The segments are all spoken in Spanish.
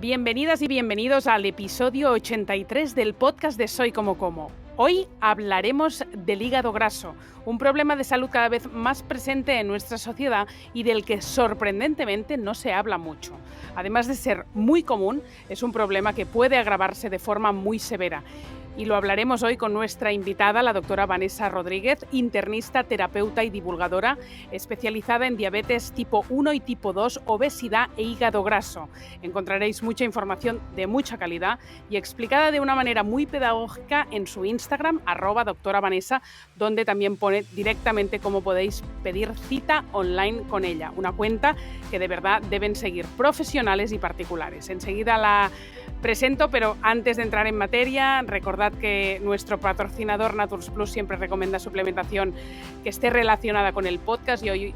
Bienvenidas y bienvenidos al episodio 83 del podcast de Soy Como Como. Hoy hablaremos del hígado graso, un problema de salud cada vez más presente en nuestra sociedad y del que sorprendentemente no se habla mucho. Además de ser muy común, es un problema que puede agravarse de forma muy severa. Y lo hablaremos hoy con nuestra invitada, la doctora Vanessa Rodríguez, internista, terapeuta y divulgadora, especializada en diabetes tipo 1 y tipo 2, obesidad e hígado graso. Encontraréis mucha información de mucha calidad y explicada de una manera muy pedagógica en su Instagram, @doctoravanessa, donde también pone directamente cómo podéis pedir cita online con ella. Una cuenta que de verdad deben seguir profesionales y particulares. Enseguida la presento, pero antes de entrar en materia, recordad que nuestro patrocinador Naturus Plus siempre recomienda suplementación que esté relacionada con el podcast y hoy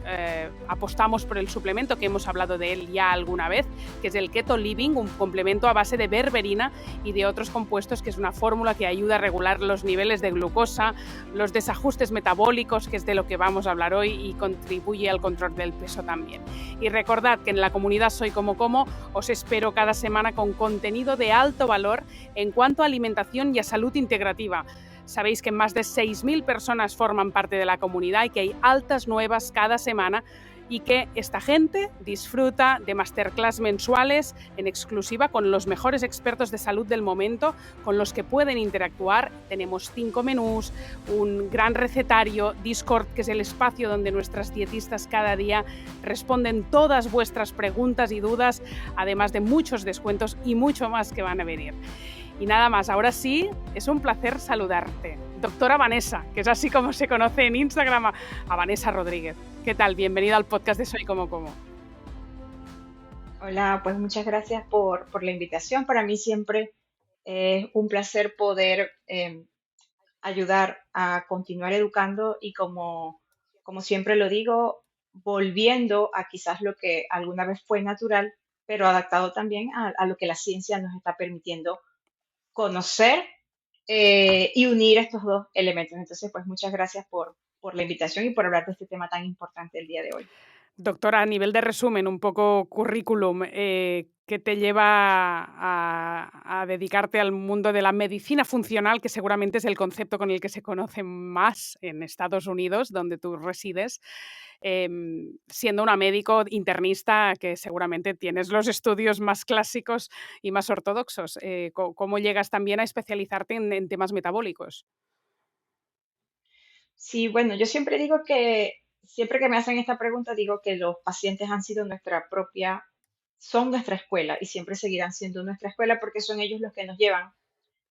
apostamos por el suplemento que hemos hablado de él ya alguna vez, que es el Keto Living, un complemento a base de berberina y de otros compuestos, que es una fórmula que ayuda a regular los niveles de glucosa, los desajustes metabólicos, que es de lo que vamos a hablar hoy, y contribuye al control del peso también. Y recordad que en la comunidad Soy Como Como os espero cada semana con contenido de alto valor en cuanto a alimentación y a salud integrativa. Sabéis que más de 6.000 personas forman parte de la comunidad y que hay altas nuevas cada semana y que esta gente disfruta de masterclass mensuales en exclusiva con los mejores expertos de salud del momento con los que pueden interactuar. Tenemos 5 menús, un gran recetario, Discord, que es el espacio donde nuestras dietistas cada día responden todas vuestras preguntas y dudas, además de muchos descuentos y mucho más que van a venir. Y nada más, ahora sí, es un placer saludarte. Doctora Vanessa, que es así como se conoce en Instagram a Vanessa Rodríguez. ¿Qué tal? Bienvenida al podcast de Soy Como Como. Hola, pues muchas gracias por la invitación. Para mí siempre es un placer poder ayudar a continuar educando y como siempre lo digo, volviendo a quizás lo que alguna vez fue natural, pero adaptado también a lo que la ciencia nos está permitiendo conocer y unir estos dos elementos. Entonces, pues muchas gracias por la invitación y por hablar de este tema tan importante el día de hoy. Doctora, a nivel de resumen, un poco currículum, ¿qué te lleva a dedicarte al mundo de la medicina funcional, que seguramente es el concepto con el que se conoce más en Estados Unidos, donde tú resides, siendo una médico internista que seguramente tienes los estudios más clásicos y más ortodoxos? ¿Cómo llegas también a especializarte en temas metabólicos? Sí, bueno, yo siempre digo que, siempre que me hacen esta pregunta, digo que los pacientes han sido son nuestra escuela y siempre seguirán siendo nuestra escuela porque son ellos los que nos llevan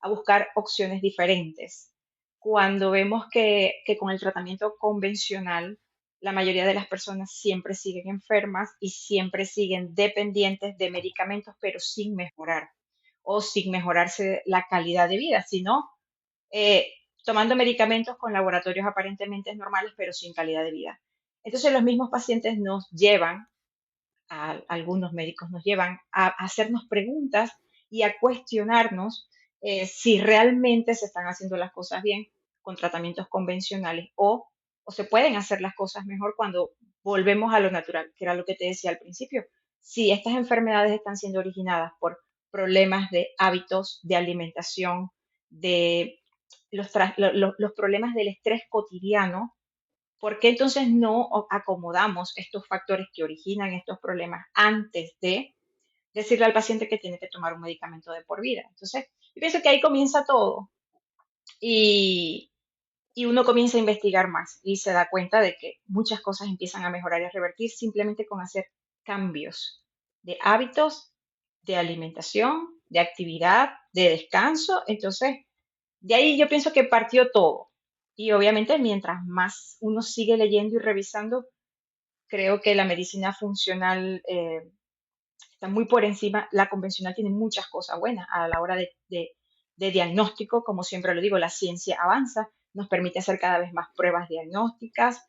a buscar opciones diferentes. Cuando vemos que con el tratamiento convencional, la mayoría de las personas siempre siguen enfermas y siempre siguen dependientes de medicamentos, pero sin mejorar o sin mejorarse la calidad de vida, sino eh, tomando medicamentos con laboratorios aparentemente normales, pero sin calidad de vida. Entonces los mismos pacientes nos llevan, algunos médicos nos llevan a hacernos preguntas y a cuestionarnos si realmente se están haciendo las cosas bien con tratamientos convencionales o se pueden hacer las cosas mejor cuando volvemos a lo natural, que era lo que te decía al principio. Si estas enfermedades están siendo originadas por problemas de hábitos, de alimentación, de los problemas del estrés cotidiano, ¿por qué entonces no acomodamos estos factores que originan estos problemas antes de decirle al paciente que tiene que tomar un medicamento de por vida? Entonces, yo pienso que ahí comienza todo y, y uno comienza a investigar más y se da cuenta de que muchas cosas empiezan a mejorar y a revertir simplemente con hacer cambios de hábitos, de alimentación, de actividad, de descanso. Entonces, de ahí yo pienso que partió todo. Y obviamente mientras más uno sigue leyendo y revisando, creo que la medicina funcional está muy por encima. La convencional tiene muchas cosas buenas a la hora de diagnóstico. Como siempre lo digo, la ciencia avanza, nos permite hacer cada vez más pruebas diagnósticas.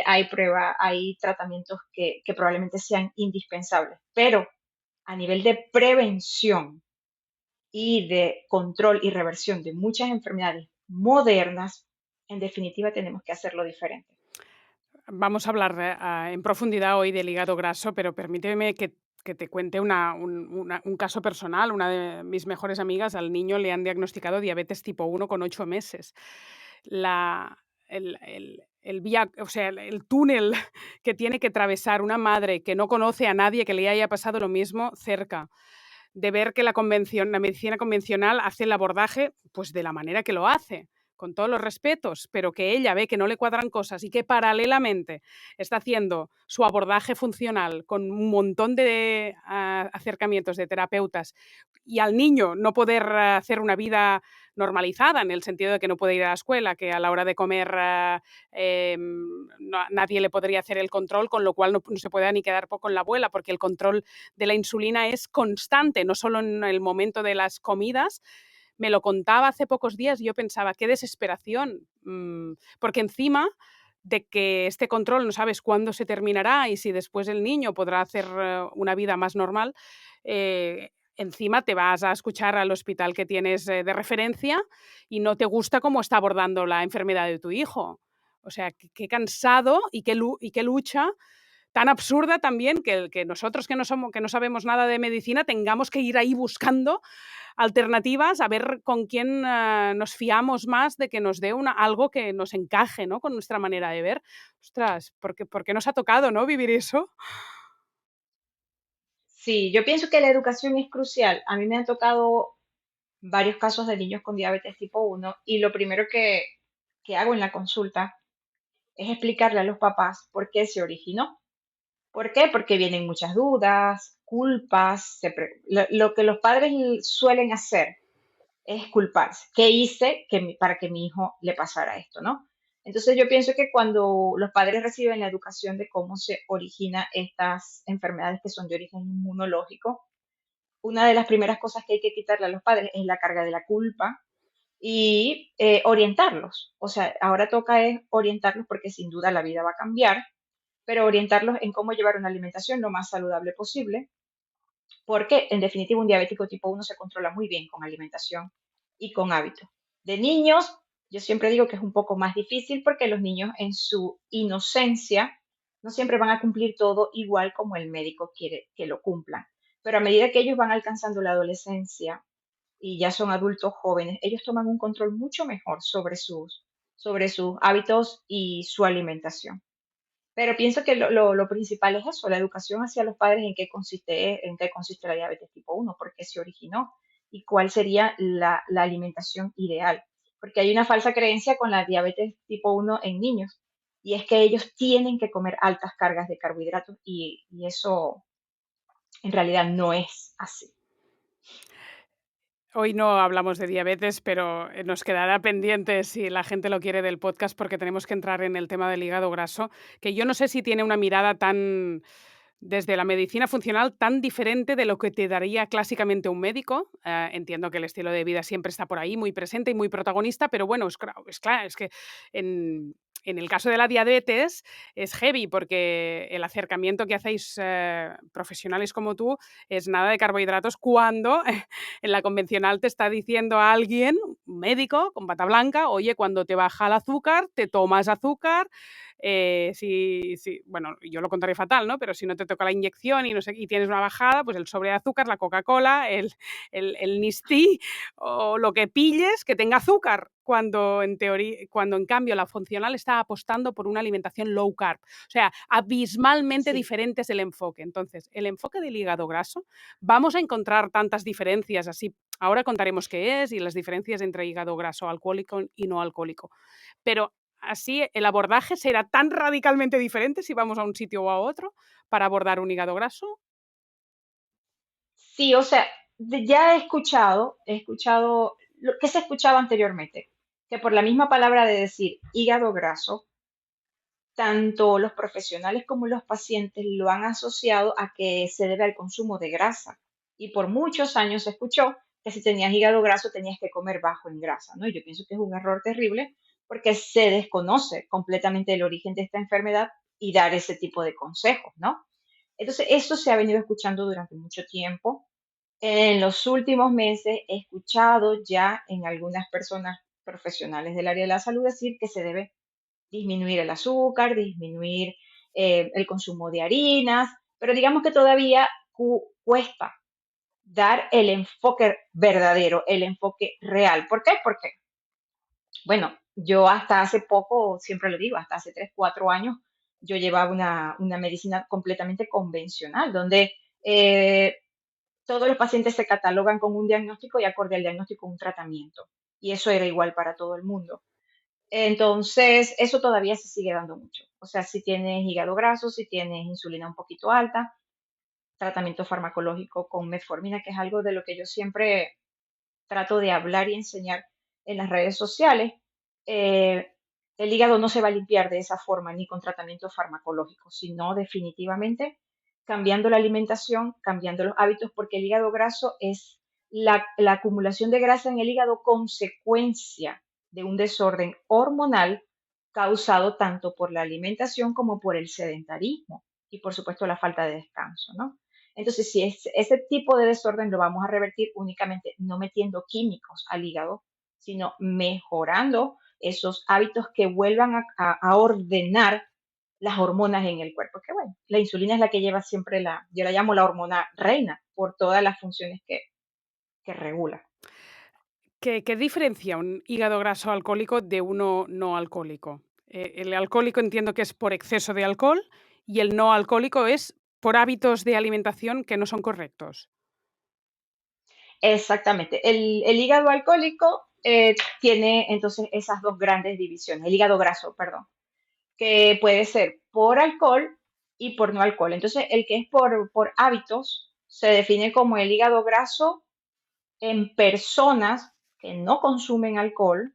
Hay tratamientos que probablemente sean indispensables, pero a nivel de prevención y de control y reversión de muchas enfermedades modernas, en definitiva tenemos que hacerlo diferente. Vamos a hablar en profundidad hoy del hígado graso, pero permíteme que que te cuente un caso personal. Una de mis mejores amigas, al niño le han diagnosticado diabetes tipo 1 con 8 meses. La el vía o sea, el túnel que tiene que atravesar una madre que no conoce a nadie que le haya pasado lo mismo cerca, de ver que la medicina convencional hace el abordaje, pues, de la manera que lo hace, con todos los respetos, pero que ella ve que no le cuadran cosas y que paralelamente está haciendo su abordaje funcional con un montón de, acercamientos de terapeutas, y al niño no poder hacer una vida normalizada, en el sentido de que no puede ir a la escuela, que a la hora de comer, nadie le podría hacer el control, con lo cual no se puede ni quedar con la abuela, porque el control de la insulina es constante, no solo en el momento de las comidas. Me lo contaba hace pocos días y yo pensaba, qué desesperación, porque encima de que este control no sabes cuándo se terminará y si después el niño podrá hacer una vida más normal, encima te vas a escuchar al hospital que tienes de referencia y no te gusta cómo está abordando la enfermedad de tu hijo. O sea, qué cansado y qué lucha tan absurda también que nosotros que no sabemos nada de medicina tengamos que ir ahí buscando alternativas, a ver con quién nos fiamos más de que nos dé algo que nos encaje, ¿no? Con nuestra manera de ver. Ostras, ¿por qué nos ha tocado, ¿no? Vivir eso. Sí, yo pienso que la educación es crucial. A mí me han tocado varios casos de niños con diabetes tipo 1 y lo primero que hago en la consulta es explicarle a los papás por qué se originó. ¿Por qué? Porque vienen muchas dudas, culpas, lo que los padres suelen hacer es culparse. ¿Qué hice para que mi hijo le pasara esto, no? Entonces yo pienso que cuando los padres reciben la educación de cómo se originan estas enfermedades que son de origen inmunológico, una de las primeras cosas que hay que quitarle a los padres es la carga de la culpa y orientarlos. O sea, ahora toca es orientarlos porque sin duda la vida va a cambiar, pero orientarlos en cómo llevar una alimentación lo más saludable posible, porque en definitiva un diabético tipo 1 se controla muy bien con alimentación y con hábitos. De niños, yo siempre digo que es un poco más difícil porque los niños en su inocencia no siempre van a cumplir todo igual como el médico quiere que lo cumplan. Pero a medida que ellos van alcanzando la adolescencia y ya son adultos jóvenes, ellos toman un control mucho mejor sobre sus hábitos y su alimentación. Pero pienso que lo principal es eso, la educación hacia los padres en qué consiste la diabetes tipo 1, por qué se originó y cuál sería la alimentación ideal. Porque hay una falsa creencia con la diabetes tipo 1 en niños, y es que ellos tienen que comer altas cargas de carbohidratos y eso en realidad no es así. Hoy no hablamos de diabetes, pero nos quedará pendiente si la gente lo quiere del podcast porque tenemos que entrar en el tema del hígado graso, que yo no sé si tiene una mirada tan desde la medicina funcional tan diferente de lo que te daría clásicamente un médico. Entiendo que el estilo de vida siempre está por ahí, muy presente y muy protagonista, pero bueno, es que en, en el caso de la diabetes es heavy porque el acercamiento que hacéis profesionales como tú es nada de carbohidratos cuando en la convencional te está diciendo a alguien, un médico con bata blanca, oye, cuando te baja el azúcar, te tomas azúcar, bueno, yo lo contaré fatal, ¿no? Pero si no te toca la inyección y, no sé, y tienes una bajada, pues el sobre de azúcar, la Coca-Cola, el Nistí o lo que pilles que tenga azúcar, cuando en teoría, cuando en cambio la funcional está apostando por una alimentación low carb. O sea, abismalmente Sí. diferente es el enfoque. Entonces, el enfoque del hígado graso, vamos a encontrar tantas diferencias así. Ahora contaremos qué es y las diferencias entre hígado graso alcohólico y no alcohólico. Pero así el abordaje será tan radicalmente diferente si vamos a un sitio o a otro para abordar un hígado graso. Sí, o sea, ya he escuchado lo que se escuchaba anteriormente, que por la misma palabra de decir hígado graso, tanto los profesionales como los pacientes lo han asociado a que se debe al consumo de grasa. Y por muchos años se escuchó que si tenías hígado graso tenías que comer bajo en grasa, ¿no? Y yo pienso que es un error terrible porque se desconoce completamente el origen de esta enfermedad y dar ese tipo de consejos, ¿no? Entonces, eso se ha venido escuchando durante mucho tiempo. En los últimos meses he escuchado ya en algunas personas profesionales del área de la salud decir que se debe disminuir el azúcar, disminuir el consumo de harinas, pero digamos que todavía cuesta dar el enfoque verdadero, el enfoque real. ¿Por qué? Porque, bueno, yo hasta hace poco, siempre lo digo, hasta hace 3, 4 años, yo llevaba una medicina completamente convencional, donde eh, todos los pacientes se catalogan con un diagnóstico y acorde al diagnóstico un tratamiento. Y eso era igual para todo el mundo. Entonces, eso todavía se sigue dando mucho. O sea, si tienes hígado graso, si tienes insulina un poquito alta, tratamiento farmacológico con metformina, que es algo de lo que yo siempre trato de hablar y enseñar en las redes sociales. eh, el hígado no se va a limpiar de esa forma ni con tratamiento farmacológico, sino definitivamente cambiando la alimentación, cambiando los hábitos, porque el hígado graso es la acumulación de grasa en el hígado consecuencia de un desorden hormonal causado tanto por la alimentación como por el sedentarismo y por supuesto la falta de descanso, ¿no? Entonces, si es ese tipo de desorden lo vamos a revertir únicamente no metiendo químicos al hígado, sino mejorando esos hábitos que vuelvan a ordenar las hormonas en el cuerpo. Que bueno, la insulina es la que lleva siempre yo la llamo la hormona reina por todas las funciones que regula. ¿Qué diferencia un hígado graso alcohólico de uno no alcohólico? El alcohólico entiendo que es por exceso de alcohol y el no alcohólico es por hábitos de alimentación que no son correctos. Exactamente. El hígado alcohólico tiene entonces esas dos grandes divisiones, el hígado graso, perdón, que puede ser por alcohol y por no alcohol. Entonces, el que es por hábitos se define como el hígado graso en personas que no consumen alcohol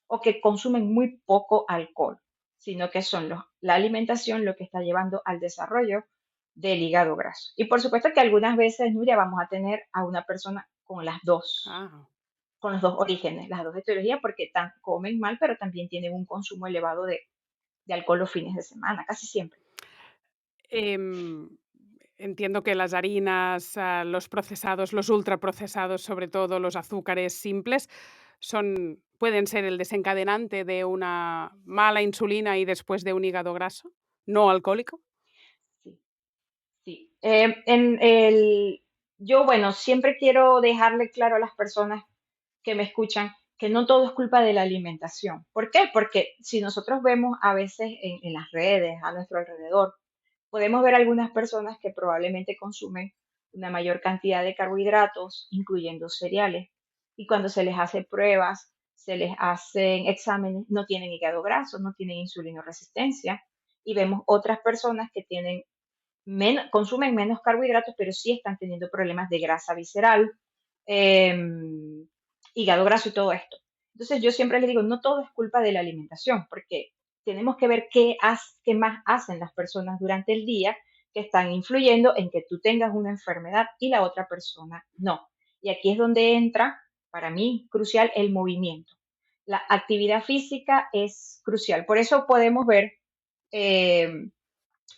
o que consumen muy poco alcohol, sino que son la alimentación lo que está llevando al desarrollo del hígado graso. Y por supuesto que algunas veces, Nuria, vamos a tener a una persona Ah. con los dos orígenes, las dos etiologías, porque comen mal, pero también tienen un consumo elevado de alcohol los fines de semana, casi siempre. Em, Entiendo que las harinas, los procesados, los ultraprocesados, sobre todo los azúcares simples, pueden ser el desencadenante de una mala insulina y después de un hígado graso no alcohólico. Sí, sí. Yo, bueno, siempre quiero dejarle claro a las personas que me escuchan que no todo es culpa de la alimentación. ¿Por qué? Porque si nosotros vemos a veces en las redes, a nuestro alrededor, podemos ver algunas personas que probablemente consumen una mayor cantidad de carbohidratos, incluyendo cereales, y cuando se les hace pruebas, se les hacen exámenes, no tienen hígado graso, no tienen insulinoresistencia, y vemos otras personas que consumen menos carbohidratos, pero sí están teniendo problemas de grasa visceral, em, hígado graso y todo esto. Entonces yo siempre les digo, no todo es culpa de la alimentación, porque tenemos que ver qué más hacen las personas durante el día que están influyendo en que tú tengas una enfermedad y la otra persona no. Y aquí es donde entra, para mí, crucial el movimiento. La actividad física es crucial. Por eso podemos ver eh,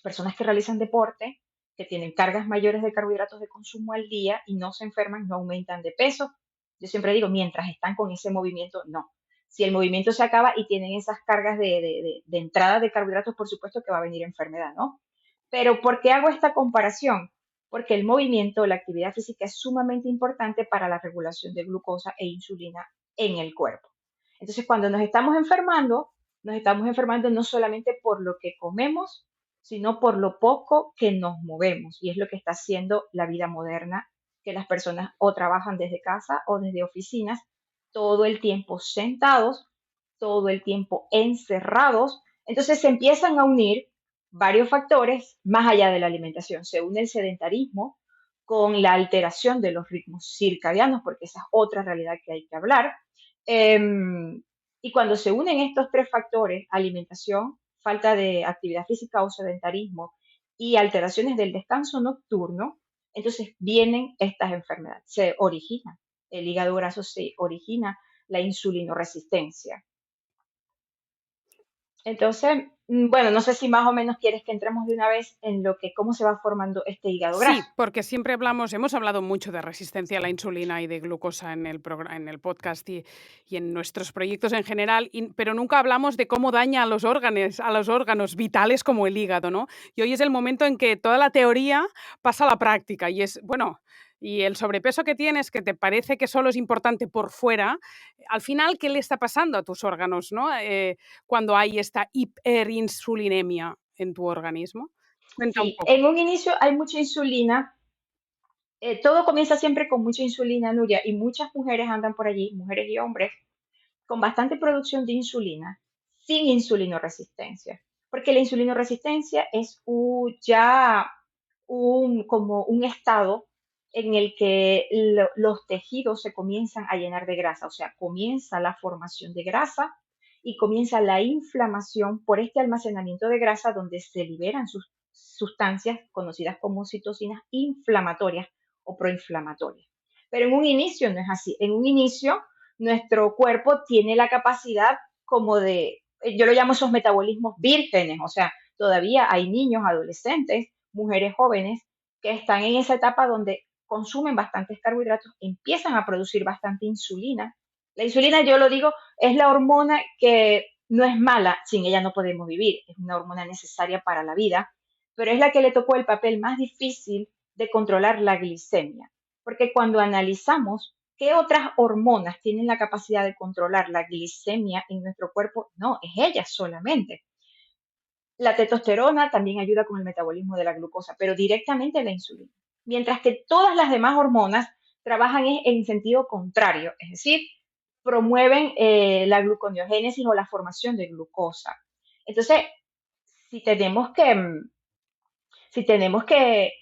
personas que realizan deporte, que tienen cargas mayores de carbohidratos de consumo al día y no se enferman, no aumentan de peso. Yo siempre digo, mientras están con ese movimiento, no. Si el movimiento se acaba y tienen esas cargas de entrada de carbohidratos, por supuesto que va a venir enfermedad, ¿no? Pero ¿por qué hago esta comparación? Porque el movimiento, la actividad física es sumamente importante para la regulación de glucosa e insulina en el cuerpo. Entonces, cuando nos estamos enfermando no solamente por lo que comemos, sino por lo poco que nos movemos. Y es lo que está haciendo la vida moderna, que las personas o trabajan desde casa o desde oficinas, todo el tiempo sentados, todo el tiempo encerrados. Entonces se empiezan a unir varios factores más allá de la alimentación. Se une el sedentarismo con la alteración de los ritmos circadianos, porque esa es otra realidad que hay que hablar. Y cuando se unen estos tres factores, alimentación, falta de actividad física o sedentarismo y alteraciones del descanso nocturno, entonces vienen estas enfermedades, se origina el hígado graso, se origina la insulinoresistencia. Entonces, bueno, no sé si más o menos quieres que entremos de una vez en lo que, cómo se va formando este hígado graso. Sí, porque siempre hemos hablado mucho de resistencia a la insulina y de glucosa en en el podcast y en nuestros proyectos en general, pero nunca hablamos de cómo daña a los órganos vitales como el hígado, ¿no? Y hoy es el momento en que toda la teoría pasa a la práctica y es, bueno, y el sobrepeso que tienes, que te parece que solo es importante por fuera, al final, ¿qué le está pasando a tus órganos, ¿no? Cuando hay esta hiperinsulinemia en tu organismo. Cuenta un Sí, poco. en un inicio hay mucha insulina. Todo comienza siempre con mucha insulina, Nuria, y muchas mujeres andan por allí, mujeres y hombres, con bastante producción de insulina, sin insulinoresistencia, porque la insulinoresistencia es ya como un estado en el que los tejidos se comienzan a llenar de grasa, o sea, comienza la formación de grasa y comienza la inflamación por este almacenamiento de grasa donde se liberan sustancias conocidas como citocinas inflamatorias o proinflamatorias. Pero en un inicio no es así. En un inicio nuestro cuerpo tiene la capacidad como yo lo llamo esos metabolismos vírgenes, o sea, todavía hay niños, adolescentes, mujeres jóvenes que están en esa etapa donde consumen bastantes carbohidratos, empiezan a producir bastante insulina. La insulina, yo lo digo, es la hormona que no es mala, sin ella no podemos vivir, es una hormona necesaria para la vida, pero es la que le tocó el papel más difícil de controlar la glicemia. Porque cuando analizamos qué otras hormonas tienen la capacidad de controlar la glicemia en nuestro cuerpo, no, es ella solamente. La testosterona también ayuda con el metabolismo de la glucosa, pero directamente la insulina. Mientras que todas las demás hormonas trabajan en sentido contrario, es decir, promueven la gluconeogénesis o la formación de glucosa. Entonces, si tenemos que, si tenemos que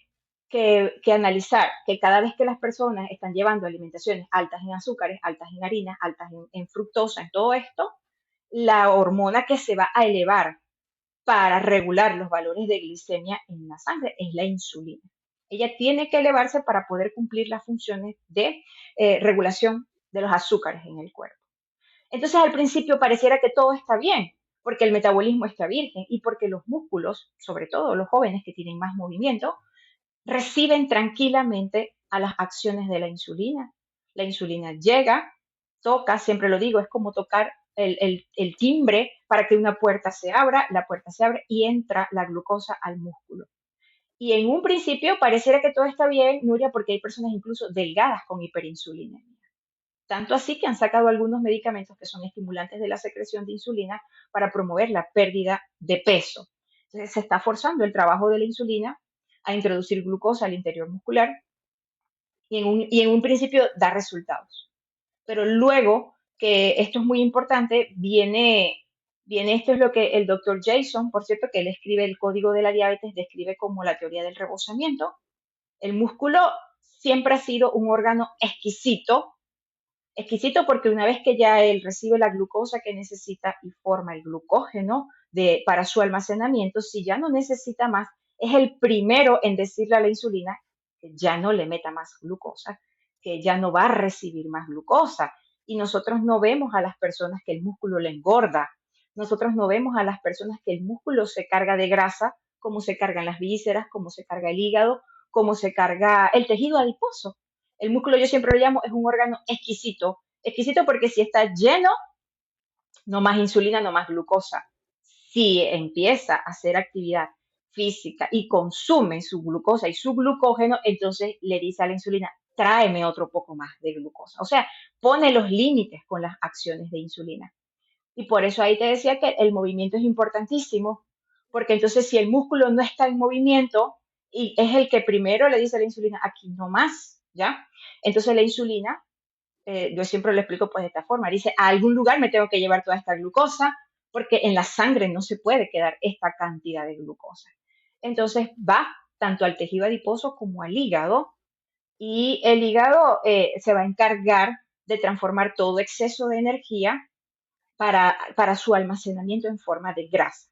analizar que cada vez que las personas están llevando alimentaciones altas en azúcares, altas en harinas, altas en fructosa, en todo esto, la hormona que se va a elevar para regular los valores de glicemia en la sangre es la insulina. Ella tiene que elevarse para poder cumplir las funciones de regulación de los azúcares en el cuerpo. Entonces al principio pareciera que todo está bien, porque el metabolismo está virgen y porque los músculos, sobre todo los jóvenes que tienen más movimiento, reciben tranquilamente a las acciones de la insulina. La insulina llega, toca, siempre lo digo, es como tocar el timbre para que una puerta se abra, la puerta se abre y entra la glucosa al músculo. Y en un principio pareciera que todo está bien, Nuria, porque hay personas incluso delgadas con hiperinsulinemia. Tanto así que han sacado algunos medicamentos que son estimulantes de la secreción de insulina para promover la pérdida de peso. Entonces se está forzando el trabajo de la insulina a introducir glucosa al interior muscular y en un principio da resultados. Pero luego, que esto es muy importante, viene esto es lo que el doctor Jason, por cierto, que él escribe el código de la diabetes, describe como la teoría del rebosamiento. El músculo siempre ha sido un órgano exquisito, exquisito porque una vez que ya él recibe la glucosa que necesita y forma el glucógeno para su almacenamiento, si ya no necesita más, es el primero en decirle a la insulina que ya no le meta más glucosa, que ya no va a recibir más glucosa. Y nosotros no vemos a las personas que el músculo le engorda, nosotros no vemos a las personas que el músculo se carga de grasa, como se cargan las vísceras, como se carga el hígado, como se carga el tejido adiposo. El músculo, yo siempre lo llamo, es un órgano exquisito. Exquisito porque si está lleno, no más insulina, no más glucosa. Si empieza a hacer actividad física y consume su glucosa y su glucógeno, entonces le dice a la insulina, tráeme otro poco más de glucosa. O sea, pone los límites con las acciones de insulina. Y por eso ahí te decía que el movimiento es importantísimo, porque entonces si el músculo no está en movimiento y es el que primero le dice a la insulina, aquí no más, ¿ya? Entonces la insulina, yo siempre lo explico pues de esta forma, dice, a algún lugar me tengo que llevar toda esta glucosa, porque en la sangre no se puede quedar esta cantidad de glucosa. Entonces va tanto al tejido adiposo como al hígado, y el hígado se va a encargar de transformar todo exceso de energía para su almacenamiento en forma de grasa.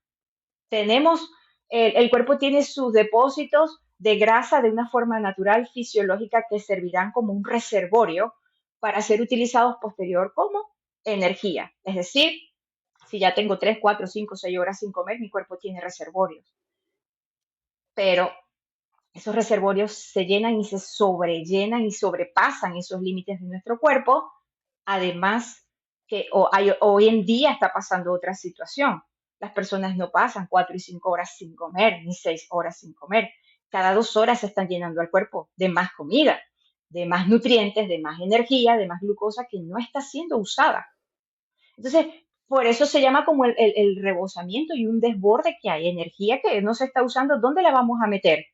Tenemos, el cuerpo tiene sus depósitos de grasa de una forma natural, fisiológica, que servirán como un reservorio para ser utilizados posterior como energía. Es decir, Si ya tengo 3, 4, 5, 6 horas sin comer, mi cuerpo tiene reservorios, pero esos reservorios se llenan y se sobrellenan y sobrepasan esos límites de nuestro cuerpo. Además, hoy en día está pasando otra situación. Las personas no pasan 4 y 5 horas sin comer, ni 6 horas sin comer. Cada 2 horas se están llenando al cuerpo de más comida, de más nutrientes, de más energía, de más glucosa que no está siendo usada. Entonces, por eso se llama como el rebosamiento y un desborde que hay, energía que no se está usando, ¿dónde la vamos a meter?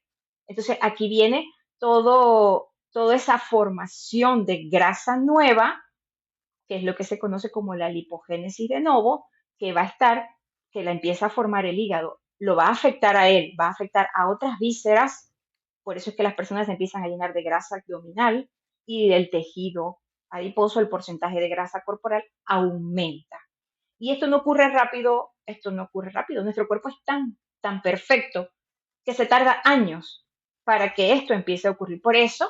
Entonces, aquí viene toda esa formación de grasa nueva, que es lo que se conoce como la lipogénesis de novo, que va a estar, que la empieza a formar el hígado, lo va a afectar a él, va a afectar a otras vísceras, por eso es que las personas se empiezan a llenar de grasa abdominal y el tejido adiposo, el porcentaje de grasa corporal aumenta. Y esto no ocurre rápido, nuestro cuerpo es tan perfecto que se tarda años para que esto empiece a ocurrir. Por eso,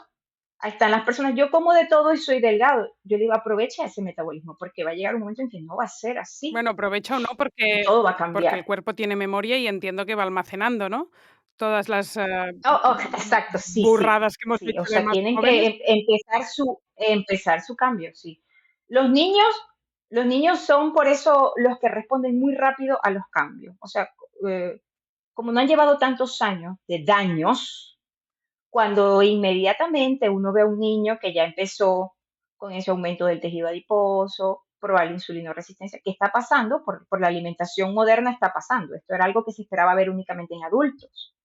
ahí están las personas, yo como de todo y soy delgado. Yo le digo, aprovecha ese metabolismo, porque va a llegar un momento en que no va a ser así Bueno, aprovecha o no, y porque todo va a porque cambiar. el cuerpo tiene memoria y entiendo que va almacenando, ¿no? Todas las, Oh, oh, exacto, sí, sí, burradas que hemos sí. O hecho de sea, más tienen que jóvenes. empezar su cambio, sí. Los niños, los niños son por eso los que responden muy rápido a los cambios. O sea, eh, como no han llevado tantos años de daños, cuando inmediatamente uno ve a un niño que ya empezó con ese aumento del tejido adiposo, probable insulinoresistencia, ¿qué está pasando? Por la alimentación moderna está pasando. Esto era algo que se esperaba ver únicamente en adultos,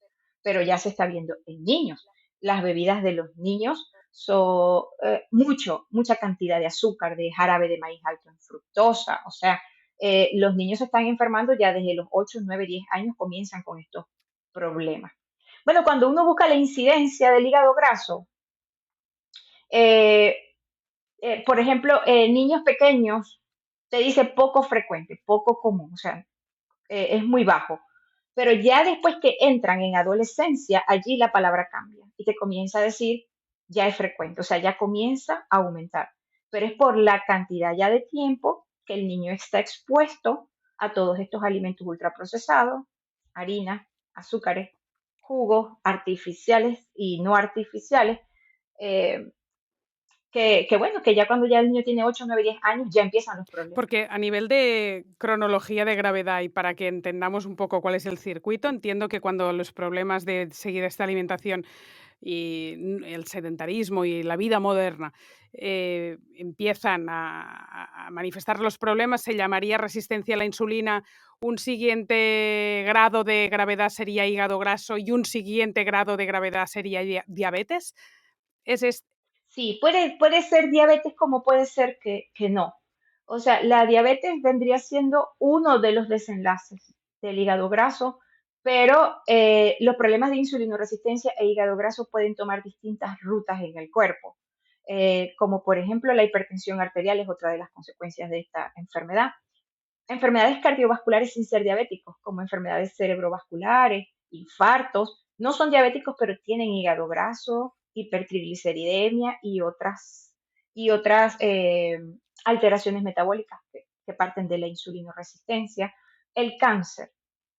pero ya se está viendo en niños. Las bebidas de los niños son mucha cantidad de azúcar, de jarabe de maíz alto en fructosa, o sea, los niños se están enfermando ya desde los 8, 9, 10 años comienzan con estos problemas. Bueno, cuando uno busca la incidencia del hígado graso, eh, por ejemplo, niños pequeños, te dice poco frecuente, poco común, o sea, es muy bajo. Pero ya después que entran en adolescencia, allí la palabra cambia y te comienza a decir, ya es frecuente, o sea, ya comienza a aumentar. Pero es por la cantidad ya de tiempo que el niño está expuesto a todos estos alimentos ultraprocesados, harina, azúcares, jugos artificiales y no artificiales, eh, bueno, que ya cuando ya el niño tiene 8, 9, 10 años ya empiezan los problemas. Porque a nivel de cronología de gravedad y para que entendamos un poco cuál es el circuito, entiendo que cuando los problemas de seguir esta alimentación y el sedentarismo y la vida moderna empiezan a manifestar los problemas, se llamaría resistencia a la insulina. Un siguiente grado de gravedad sería hígado graso y un siguiente grado de gravedad sería diabetes. ¿Es Sí, puede ser diabetes como puede ser que no. O sea, la diabetes vendría siendo uno de los desenlaces del hígado graso, pero los problemas de insulinoresistencia e hígado graso pueden tomar distintas rutas en el cuerpo, como por ejemplo la hipertensión arterial es otra de las consecuencias de esta enfermedad. Enfermedades cardiovasculares sin ser diabéticos, como enfermedades cerebrovasculares, infartos, no son diabéticos, pero tienen hígado graso, hipertrigliceridemia y otras alteraciones metabólicas que parten de la insulinoresistencia. El cáncer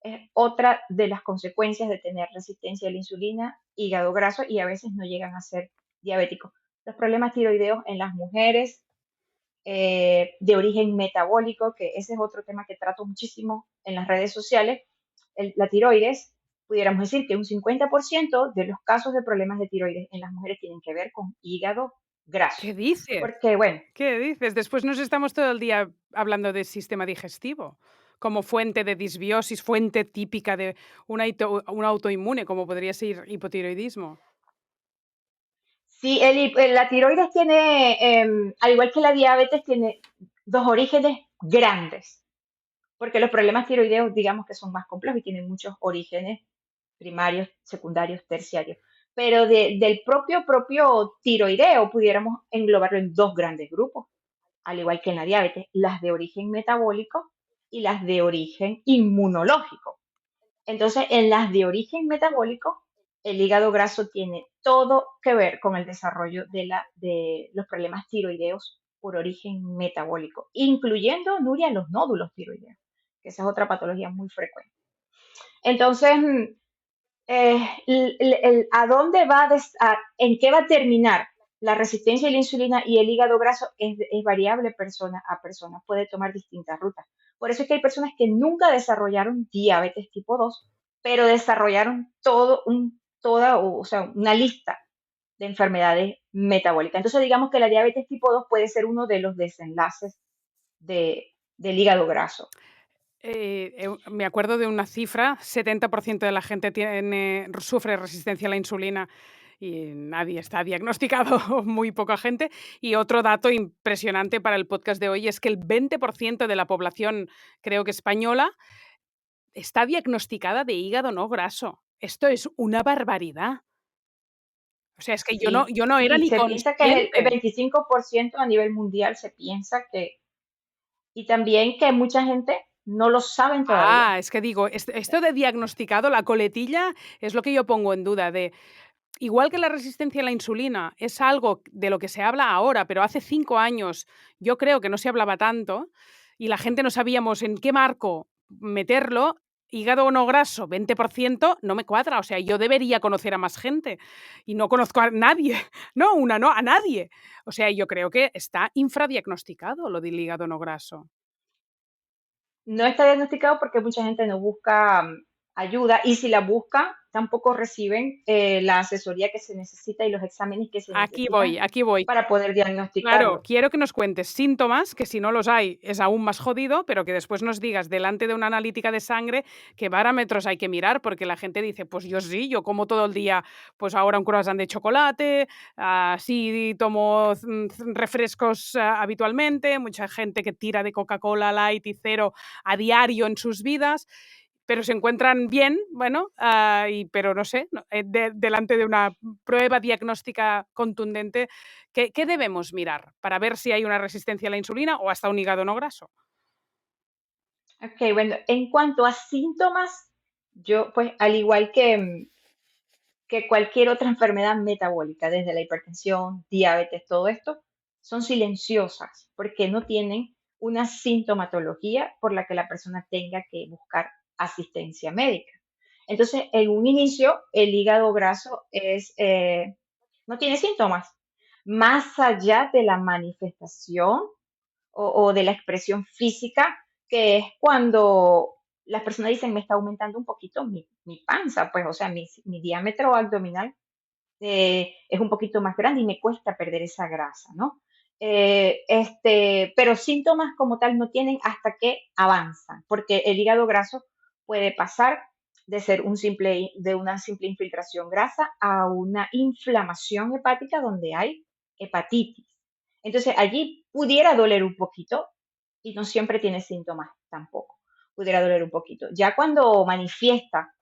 es otra de las consecuencias de tener resistencia a la insulina, hígado graso y a veces no llegan a ser diabéticos. Los problemas tiroideos en las mujeres, de origen metabólico, que ese es otro tema que trato muchísimo en las redes sociales. La tiroides, pudiéramos decir que un 50% de los casos de problemas de tiroides en las mujeres tienen que ver con hígado graso. ¿Qué dices? Porque, bueno, ¿Qué dices? Después nos estamos todo el día hablando del sistema digestivo, como fuente de disbiosis, fuente típica de un autoinmune, como podría ser hipotiroidismo. sí, la tiroides tiene, al igual que la diabetes, tiene dos orígenes grandes, porque los problemas tiroideos, digamos que son más complejos y tienen muchos orígenes primarios, secundarios, terciarios. Pero del propio tiroideo pudiéramos englobarlo en dos grandes grupos, al igual que en la diabetes, las de origen metabólico y las de origen inmunológico. Entonces, en las de origen metabólico, el hígado graso tiene todo que ver con el desarrollo de los problemas tiroideos por origen metabólico, incluyendo, Nuria, los nódulos tiroideos. que esa es otra patología muy frecuente. Entonces, ¿a dónde en qué va a terminar la resistencia a la insulina y el hígado graso? Es variable persona a persona, puede tomar distintas rutas. Por eso es que hay personas que nunca desarrollaron diabetes tipo 2, pero desarrollaron o sea, una lista de enfermedades metabólicas. Entonces, digamos que la diabetes tipo 2 puede ser uno de los desenlaces del hígado graso. Me acuerdo de una cifra, 70% de la gente sufre resistencia a la insulina y nadie está diagnosticado, muy poca gente. Y otro dato impresionante para el podcast de hoy es que el 20% de la población, creo que española, está diagnosticada de hígado no graso. Esto es una barbaridad. O sea, es que Sí, yo no sí, era y ni se piensa que es el consciente. 25% a nivel mundial, se piensa que, y también que mucha gente no lo saben todavía. Es que digo, esto de diagnosticado, la coletilla, es lo que yo pongo en duda de igual que la resistencia a la insulina es algo de lo que se habla ahora, pero hace 5 años yo creo que no se hablaba tanto y la gente no sabíamos en qué marco meterlo, hígado no graso, 20% no me cuadra. O sea, yo debería conocer a más gente y no conozco a nadie, no, no, a nadie. O sea, yo creo que está infradiagnosticado lo del hígado no graso. No está diagnosticado porque mucha gente no busca ayuda, y si la busca, tampoco reciben la asesoría que se necesita y los exámenes que se necesitan Aquí voy. para poder Claro, diagnosticarlo. quiero que nos cuentes síntomas, que si no los hay es aún más jodido, pero que después nos digas delante de una analítica de sangre qué parámetros hay que mirar, porque la gente dice, pues yo sí, yo como todo el día, pues ahora un croissant de chocolate, sí tomo refrescos habitualmente, mucha gente que tira de Coca-Cola Light y cero a diario en sus vidas, pero se encuentran bien, bueno, pero no sé, delante de una prueba diagnóstica contundente, ¿qué debemos mirar para ver si hay una resistencia a la insulina o hasta un hígado no graso? Ok, bueno, en cuanto a síntomas, yo pues al igual que cualquier otra enfermedad metabólica, desde la hipertensión, diabetes, todo esto, son silenciosas porque no tienen una sintomatología por la que la persona tenga que buscar asistencia médica. Entonces, en un inicio, el hígado graso no tiene síntomas. Más allá de la manifestación o de la expresión física, que es cuando las personas dicen, me está aumentando un poquito mi panza, pues, o sea, mi diámetro abdominal es un poquito más grande y me cuesta perder esa grasa, ¿no? Pero síntomas como tal no tienen hasta que avanzan, porque el hígado graso puede pasar de una simple infiltración grasa a una inflamación hepática donde hay hepatitis. Entonces allí pudiera doler un poquito y no siempre tiene síntomas tampoco. Pudiera doler un poquito. Ya cuando manifiesta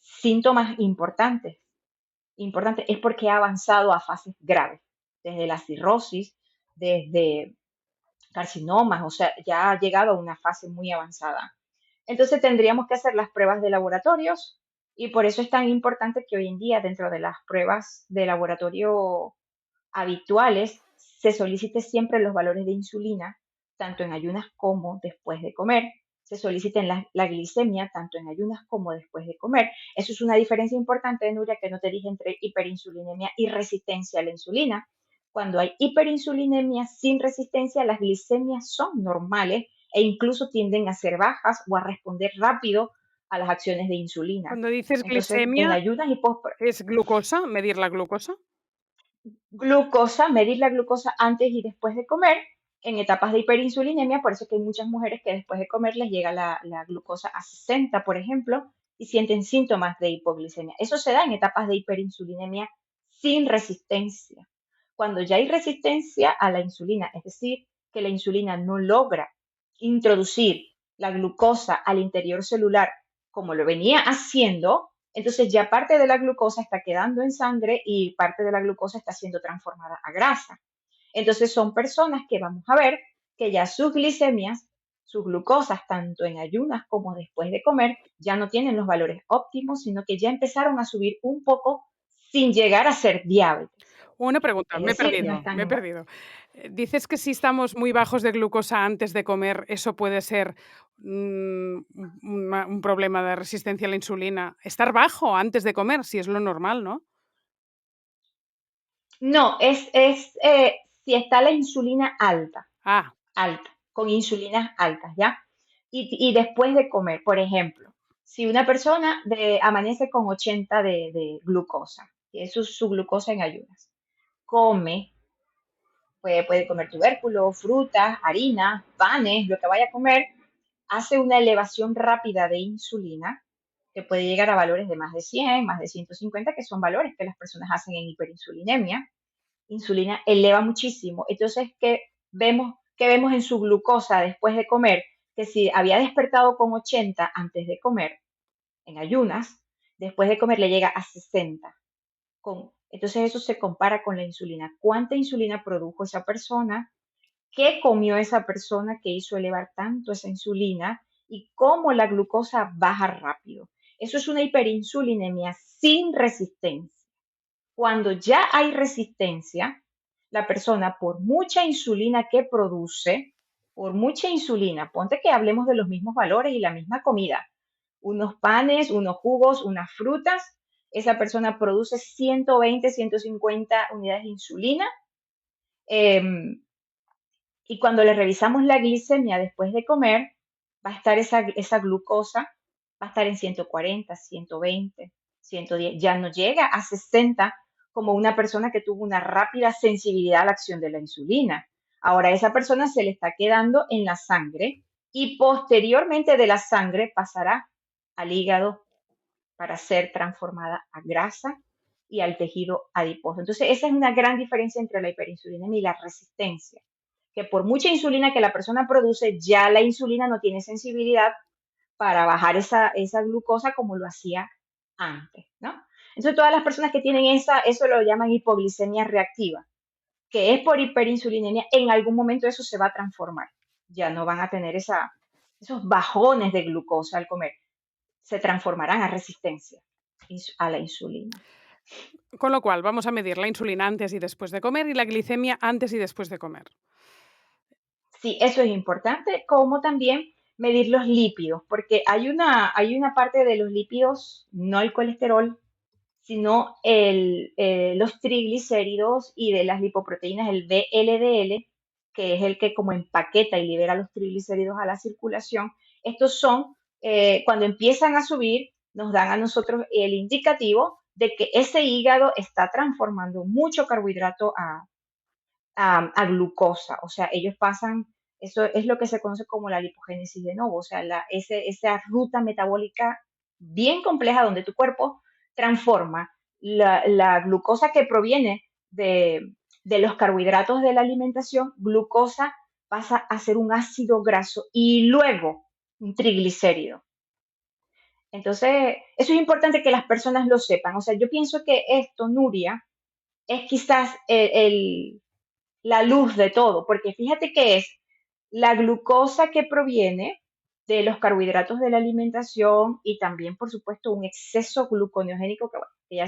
síntomas importante es porque ha avanzado a fases graves, desde la cirrosis, desde carcinomas, o sea, ya ha llegado a una fase muy avanzada. Entonces tendríamos que hacer las pruebas de laboratorios, y por eso es tan importante que hoy en día dentro de las pruebas de laboratorio habituales se solicite siempre los valores de insulina, tanto en ayunas como después de comer. Se soliciten la glicemia tanto en ayunas como después de comer. Eso es una diferencia importante, Nuria, que no te dije entre hiperinsulinemia y resistencia a la insulina. Cuando hay hiperinsulinemia sin resistencia, las glicemias son normales e incluso tienden a ser bajas o a responder rápido a las acciones de insulina. Cuando dices Entonces, en glicemia, ayunas y post ¿es glucosa? ¿Medir la glucosa? glucosa, medir la glucosa antes y después de comer en etapas de hiperinsulinemia. Por eso que hay muchas mujeres que después de comer les llega la glucosa a 60, por ejemplo, y sienten síntomas de hipoglicemia. Eso se da en etapas de hiperinsulinemia sin resistencia. Cuando ya hay resistencia a la insulina, es decir, que la insulina no logra introducir la glucosa al interior celular como lo venía haciendo, entonces ya parte de la glucosa está quedando en sangre y parte de la glucosa está siendo transformada a grasa. Entonces son personas que vamos a ver que ya sus glicemias, sus glucosas, tanto en ayunas como después de comer, ya no tienen los valores óptimos, sino que ya empezaron a subir un poco sin llegar a ser diabetes. Una pregunta, Es decir, no es me he tan bajo. perdido. Dices que si estamos muy bajos de glucosa antes de comer, eso puede ser, un problema de resistencia a la insulina. Estar bajo antes de comer, si es lo normal, ¿no? No, si está la insulina alta, Ah, alta, con insulinas altas, ¿ya? Y después de comer, por ejemplo, si una persona amanece con 80 de glucosa, que es su glucosa en ayunas, come, puede comer tubérculos, frutas, harinas, panes, lo que vaya a comer, hace una elevación rápida de insulina que puede llegar a valores de más de 100, más de 150, que son valores que las personas hacen en hiperinsulinemia. Insulina eleva muchísimo. Entonces, qué vemos en su glucosa después de comer? Que si había despertado con 80 antes de comer, en ayunas, después de comer le llega a 60. Entonces eso se compara con la insulina. ¿Cuánta insulina produjo esa persona? ¿Qué comió esa persona que hizo elevar tanto esa insulina? Y cómo la glucosa baja rápido. Eso es una hiperinsulinemia sin resistencia. Cuando ya hay resistencia, la persona, por mucha insulina que produce, por mucha insulina, ponte que hablemos de los mismos valores y la misma comida, unos panes, unos jugos, unas frutas, esa persona produce 120, 150 unidades de insulina. Y cuando le revisamos la glicemia después de comer, va a estar esa glucosa, va a estar en 140, 120, 110, ya no llega a 60 como una persona que tuvo una rápida sensibilidad a la acción de la insulina. Ahora esa persona se le está quedando en la sangre y posteriormente de la sangre pasará al hígado para ser transformada a grasa y al tejido adiposo. Entonces, esa es una gran diferencia entre la hiperinsulinemia y la resistencia, que por mucha insulina que la persona produce, ya la insulina no tiene sensibilidad para bajar esa glucosa como lo hacía antes, ¿no? Entonces, todas las personas que tienen eso lo llaman hipoglicemia reactiva, que es por hiperinsulinemia, en algún momento eso se va a transformar. Ya no van a tener esos bajones de glucosa al comer, se transformarán a resistencia a la insulina. con lo cual vamos a medir la insulina antes y después de comer y la glicemia antes y después de comer. Sí, eso es importante, como también medir los lípidos, porque hay una parte de los lípidos, no el colesterol, sino los triglicéridos y de las lipoproteínas, el VLDL, que es el que como empaqueta y libera los triglicéridos a la circulación. Estos son, cuando empiezan a subir, nos dan a nosotros el indicativo de que ese hígado está transformando mucho carbohidrato a glucosa. O sea, ellos pasan, eso es lo que se conoce como la lipogénesis de novo, o sea, esa ruta metabólica bien compleja donde tu cuerpo transforma la glucosa que proviene de los carbohidratos de la alimentación, glucosa pasa a ser un ácido graso y luego un triglicérido. Entonces, eso es importante que las personas lo sepan. O sea, yo pienso que esto, Nuria, es quizás la luz de todo, porque fíjate que es la glucosa que proviene de los carbohidratos de la alimentación y también, por supuesto, un exceso gluconeogénico, que, bueno, que ya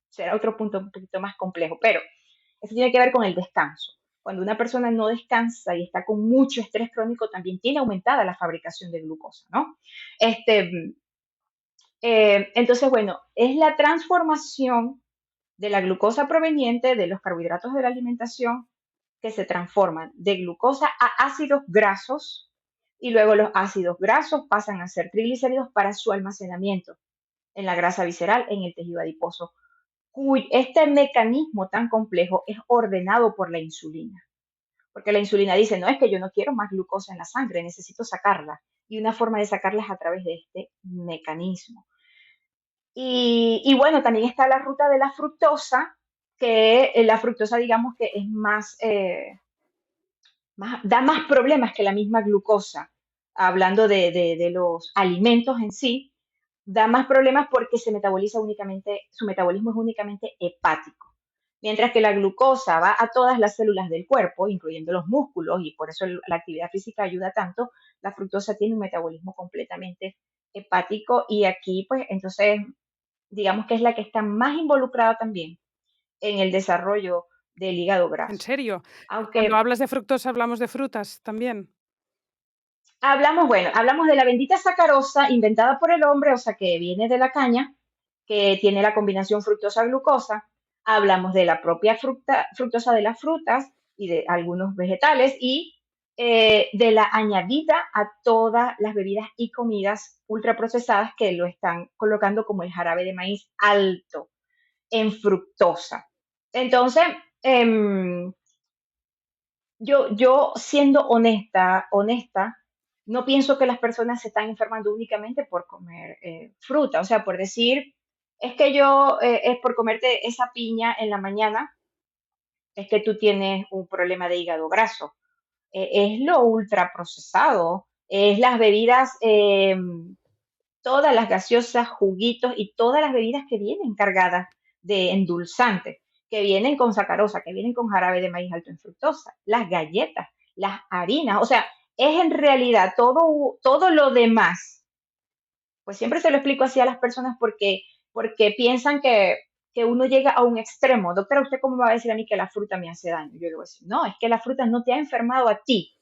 será otro punto un poquito más complejo, pero eso tiene que ver con el descanso. Cuando una persona no descansa y está con mucho estrés crónico, también tiene aumentada la fabricación de glucosa, ¿no? Este, entonces, bueno, es la transformación de la glucosa proveniente de los carbohidratos de la alimentación que se transforman de glucosa a ácidos grasos y luego los ácidos grasos pasan a ser triglicéridos para su almacenamiento en la grasa visceral, en el tejido adiposo. Este mecanismo tan complejo es ordenado por la insulina, porque la insulina dice, no es que yo no quiero más glucosa en la sangre, necesito sacarla. Y una forma de sacarla es a través de este mecanismo. Y bueno, también está la ruta de la fructosa, que la fructosa digamos que es da más problemas que la misma glucosa, hablando de los alimentos en sí, da más problemas porque su metabolismo es únicamente hepático. Mientras que la glucosa va a todas las células del cuerpo, incluyendo los músculos, y por eso la actividad física ayuda tanto, la fructosa tiene un metabolismo completamente hepático y aquí, pues, entonces, digamos que es la que está más involucrada también en el desarrollo del hígado ¿En graso. serio? Y cuando Aunque hablas de fructosa, ¿hablamos de frutas también? hablamos de la bendita sacarosa inventada por el hombre, o sea, que viene de la caña, que tiene la combinación fructosa-glucosa. Hablamos de la propia fructosa de las frutas y de algunos vegetales y de la añadida a todas las bebidas y comidas ultraprocesadas que lo están colocando como el jarabe de maíz alto en fructosa. Entonces, yo siendo honesta, no pienso que las personas se están enfermando únicamente por comer fruta, o sea, por decir, es que es por comerte esa piña en la mañana, es que tú tienes un problema de hígado graso. Es lo ultraprocesado, es las bebidas, todas las gaseosas, juguitos y todas las bebidas que vienen cargadas de endulzantes, que vienen con sacarosa, que vienen con jarabe de maíz alto en fructosa, las galletas, las harinas, o sea, es en realidad todo lo demás. Pues siempre se lo explico así a las personas porque piensan que uno llega a un extremo. Doctora, ¿usted cómo me va a decir a mí que la fruta me hace daño? Yo le voy a decir, no, es que la fruta no te ha enfermado a ti,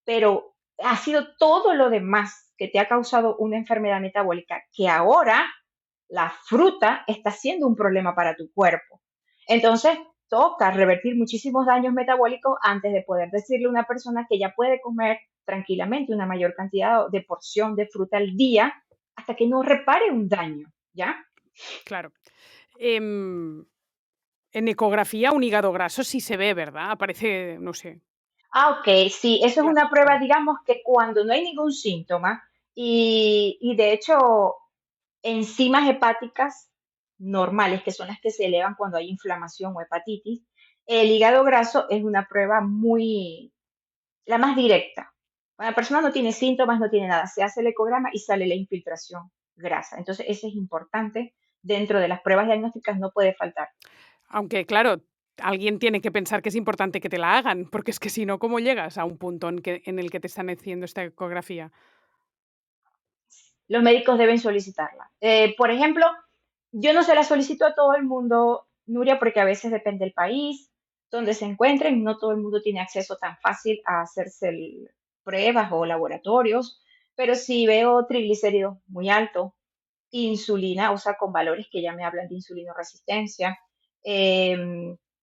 pero ha sido todo lo demás que te ha causado una enfermedad metabólica que ahora la fruta está siendo un problema para tu cuerpo. Entonces, toca revertir muchísimos daños metabólicos antes de poder decirle a una persona que ya puede comer tranquilamente una mayor cantidad de porción de fruta al día hasta que no repare un daño, ¿ya? Claro. Em, en ecografía un hígado graso sí se ve, ¿verdad? Aparece, no sé, Ok, sí, eso es una prueba, clasificado. digamos, que cuando no hay ningún síntoma y de hecho enzimas hepáticas normales, que son las que se elevan cuando hay inflamación o hepatitis, el hígado graso es una prueba la más directa. Cuando la persona no tiene síntomas, no tiene nada, se hace el ecograma y sale la infiltración grasa. Entonces, eso es importante. Dentro de las pruebas diagnósticas no puede faltar. Aunque, claro, alguien tiene que pensar que es importante que te la hagan, porque es que si no, ¿cómo llegas a un punto en el que te están haciendo esta ecografía? Los médicos deben solicitarla. Por ejemplo, yo no se la solicito a todo el mundo, Nuria, porque a veces depende del país donde se encuentren, no todo el mundo tiene acceso tan fácil a hacerse pruebas o laboratorios, pero si veo triglicéridos muy altos, insulina, o sea, con valores que ya me hablan de insulinoresistencia,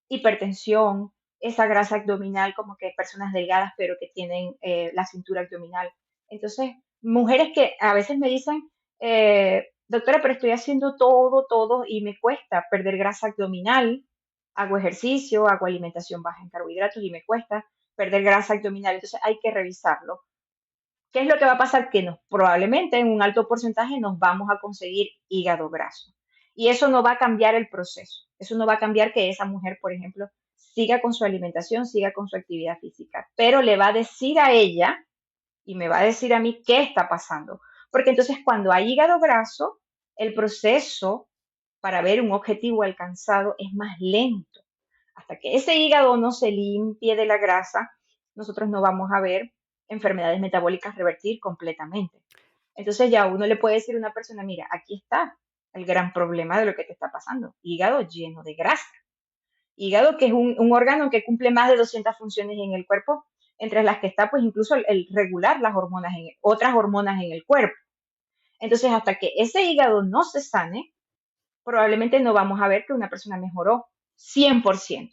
hipertensión, esa grasa abdominal, como que personas delgadas pero que tienen la cintura abdominal. Entonces, mujeres que a veces me dicen, doctora, pero estoy haciendo todo y me cuesta perder grasa abdominal, hago ejercicio, hago alimentación baja en carbohidratos y me cuesta perder grasa abdominal, entonces hay que revisarlo. ¿Qué es lo que va a pasar? Que probablemente en un alto porcentaje nos vamos a conseguir hígado graso. Y eso no va a cambiar el proceso. Eso no va a cambiar que esa mujer, por ejemplo, siga con su alimentación, siga con su actividad física, pero le va a decir a ella y me va a decir a mí qué está pasando. Porque entonces cuando hay hígado graso, el proceso para ver un objetivo alcanzado es más lento. Hasta que ese hígado no se limpie de la grasa, nosotros no vamos a ver enfermedades metabólicas revertir completamente. Entonces ya uno le puede decir a una persona, mira, aquí está el gran problema de lo que te está pasando. Hígado lleno de grasa. Hígado que es un órgano que cumple más de 200 funciones en el cuerpo, entre las que está pues incluso el regular las hormonas, otras hormonas en el cuerpo. Entonces hasta que ese hígado no se sane, probablemente no vamos a ver que una persona mejoró 100%.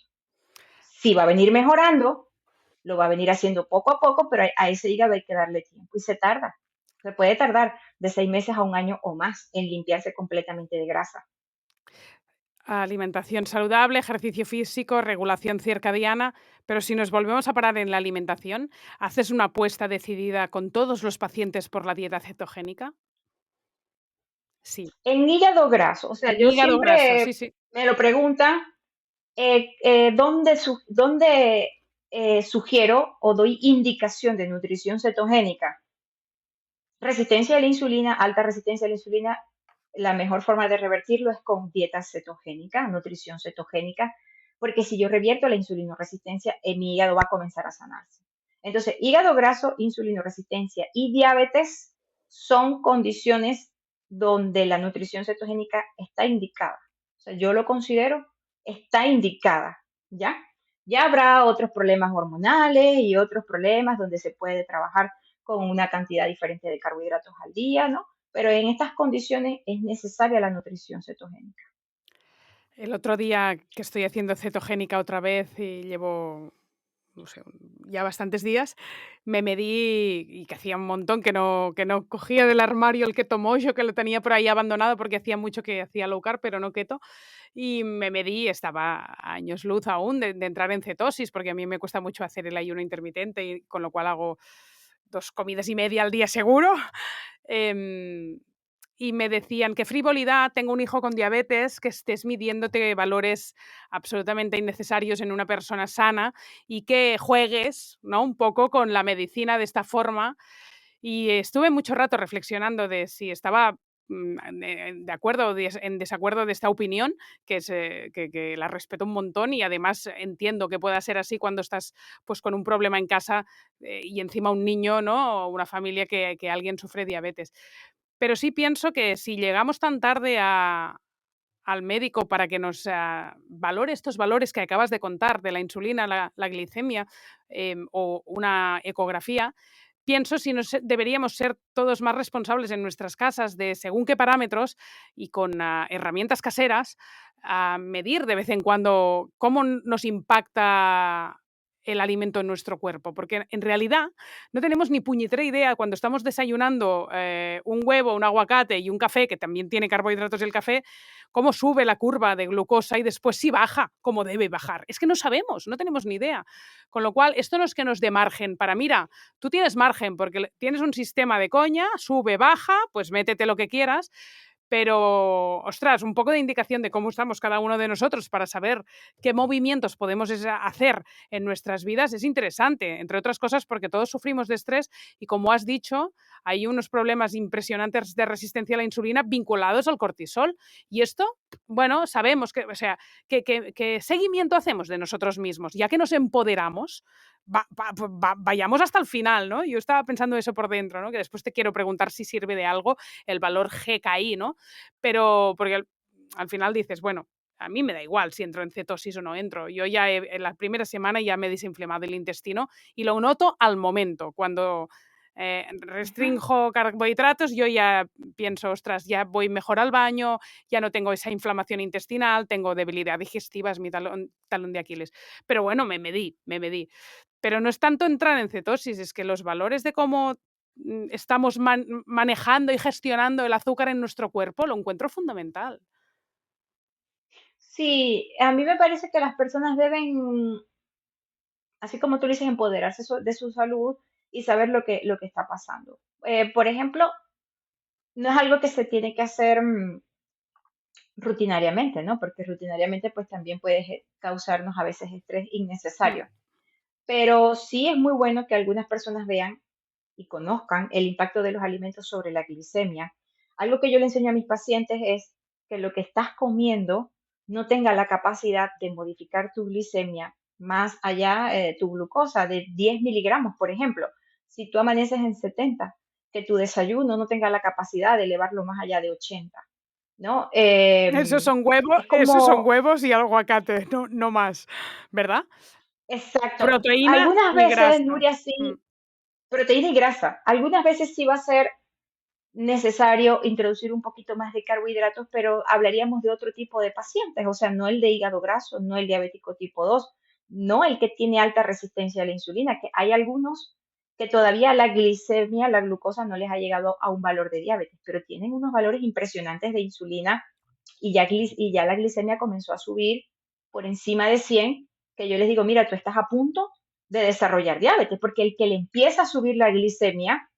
Si va a venir mejorando, lo va a venir haciendo poco a poco, pero a ese hígado hay que darle tiempo y se tarda. Se puede tardar de 6 meses a un año o más en limpiarse completamente de grasa. Alimentación saludable, ejercicio físico, regulación circadiana, pero si nos volvemos a parar en la alimentación, ¿haces una apuesta decidida con todos los pacientes por la dieta cetogénica? Sí, En hígado graso, o sea, en yo hígado graso, sí, siempre sí. me lo preguntan, ¿dónde sugiero o doy indicación de nutrición cetogénica? Resistencia a la insulina, alta resistencia a la insulina, la mejor forma de revertirlo es con dieta cetogénica, nutrición cetogénica, porque si yo revierto la insulinoresistencia, mi hígado va a comenzar a sanarse. Entonces, hígado graso, insulinoresistencia y diabetes son condiciones donde la nutrición cetogénica está indicada. O sea, yo lo considero está indicada, ¿ya? Ya habrá otros problemas hormonales y otros problemas donde se puede trabajar con una cantidad diferente de carbohidratos al día, ¿no? Pero en estas condiciones es necesaria la nutrición cetogénica. El otro día que estoy haciendo cetogénica otra vez y llevo, no sé, ya bastantes días, me medí y que hacía un montón que no cogía del armario el Keto Mojo, que lo tenía por ahí abandonado porque hacía mucho que hacía low carb, pero no keto, y me medí, estaba a años luz aún de entrar en cetosis, porque a mí me cuesta mucho hacer el ayuno intermitente y con lo cual hago 2 comidas y media al día seguro. Em, y me decían: "Qué frivolidad, tengo un hijo con diabetes, que estés midiéndote valores absolutamente innecesarios en una persona sana y que juegues, ¿no?, un poco con la medicina de esta forma". Y estuve mucho rato reflexionando de si estaba, de acuerdo o en desacuerdo de esta opinión, que la respeto un montón y además entiendo que pueda ser así cuando estás, pues, con un problema en casa, y encima un niño, ¿no?, o una familia que alguien sufre diabetes. Pero sí pienso que si llegamos tan tarde al médico para que nos, valore estos valores que acabas de contar de la insulina, la glicemia, o una ecografía, pienso si nos deberíamos ser todos más responsables en nuestras casas de según qué parámetros y con, herramientas caseras, a medir de vez en cuando cómo nos impacta el alimento en nuestro cuerpo, porque en realidad no tenemos ni puñetera idea cuando estamos desayunando, un huevo, un aguacate y un café, que también tiene carbohidratos el café, cómo sube la curva de glucosa y después si baja, cómo debe bajar. Es que no sabemos, no tenemos ni idea. Con lo cual, esto no es que nos dé margen para, mira, tú tienes margen porque tienes un sistema de coña, sube, baja, pues métete lo que quieras, pero, ostras, un poco de indicación de cómo estamos cada uno de nosotros para saber qué movimientos podemos hacer en nuestras vidas es interesante, entre otras cosas porque todos sufrimos de estrés y, como has dicho, hay unos problemas impresionantes de resistencia a la insulina vinculados al cortisol. Y esto, bueno, sabemos que, o sea, ¿qué seguimiento hacemos de nosotros mismos? Ya que nos empoderamos, vayamos hasta el final, ¿no? Yo estaba pensando eso por dentro, ¿no? Que después te quiero preguntar si sirve de algo el valor GKI, ¿no? Pero porque al final dices, bueno, a mí me da igual si entro en cetosis o no entro. Yo ya en la primera semana ya me he desinflamado el intestino y lo noto al momento. Cuando Ujú. restringo carbohidratos, yo ya pienso, ostras, ya voy mejor al baño, ya no tengo esa inflamación intestinal, tengo debilidad digestiva, es mi talón de Aquiles. Pero bueno, me medí. Pero no es tanto entrar en cetosis, es que los valores de cómo estamos manejando y gestionando el azúcar en nuestro cuerpo lo encuentro fundamental. Sí, a mí me parece que las personas deben, así como tú dices, empoderarse de su salud y saber lo que está pasando. Por ejemplo, no es algo que se tiene que hacer rutinariamente, ¿no? Porque rutinariamente pues también puede causarnos a veces estrés Mm. innecesario. Pero sí es muy bueno que algunas personas vean y conozcan el impacto de los alimentos sobre la glicemia. Algo que yo le enseño a mis pacientes es que lo que estás comiendo no tenga la capacidad de modificar tu glicemia más allá, tu glucosa de 10 miligramos, por ejemplo. Si tú amaneces en 70, que tu desayuno no tenga la capacidad de elevarlo más allá de 80, ¿no? Es Esos son como, huevos y aguacate, no más, ¿verdad? exacto, Proteína algunas y veces, grasa. Nuria, Mm. sí, proteína y grasa. Algunas veces sí va a ser necesario introducir un poquito más de carbohidratos, pero hablaríamos de otro tipo de pacientes, o sea, no el de hígado graso, no el diabético tipo 2, no el que tiene alta resistencia a la insulina, que hay algunos que todavía la glicemia, la glucosa no les ha llegado a un valor de diabetes, pero tienen unos valores impresionantes de insulina y ya la glicemia comenzó a subir por encima de 100, que yo les digo, mira, tú estás a punto de desarrollar diabetes, porque el que le empieza a subir la glicemia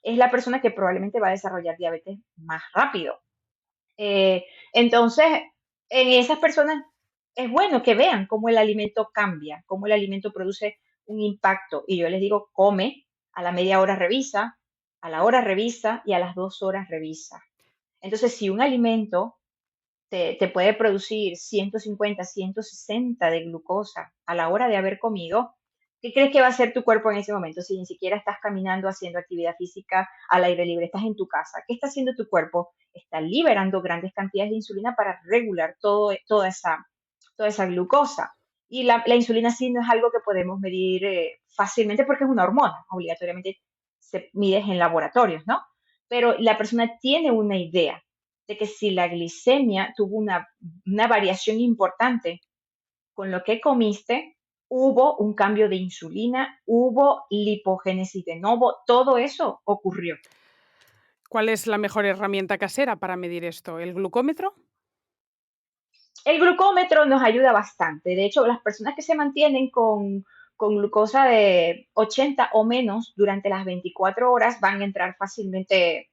es la persona que probablemente va a desarrollar diabetes más rápido. Eh, entonces, en esas personas es bueno que vean cómo el alimento cambia, cómo el alimento produce un impacto. Y yo les digo, come, a la media hora revisa, a la hora revisa y a las 2 horas revisa. Entonces, si un alimento te puede producir 150, 160 de glucosa a la hora de haber comido, ¿qué crees que va a hacer tu cuerpo en ese momento? Si ni siquiera estás caminando, haciendo actividad física al aire libre, estás en tu casa. ¿Qué está haciendo tu cuerpo? Está liberando grandes cantidades de insulina para regular toda toda esa glucosa. Y la insulina sí no es algo que podemos medir fácilmente porque es una hormona, obligatoriamente se mide en laboratorios, ¿no? Pero la persona tiene una idea de que si la glicemia tuvo una variación importante con lo que comiste, hubo un cambio de insulina, hubo lipogénesis de nuevo, todo eso ocurrió. ¿Cuál es la mejor herramienta casera para medir esto? ¿El glucómetro? El glucómetro nos ayuda bastante. De hecho, las personas que se mantienen con glucosa de 80 o menos durante las 24 horas van a entrar fácilmente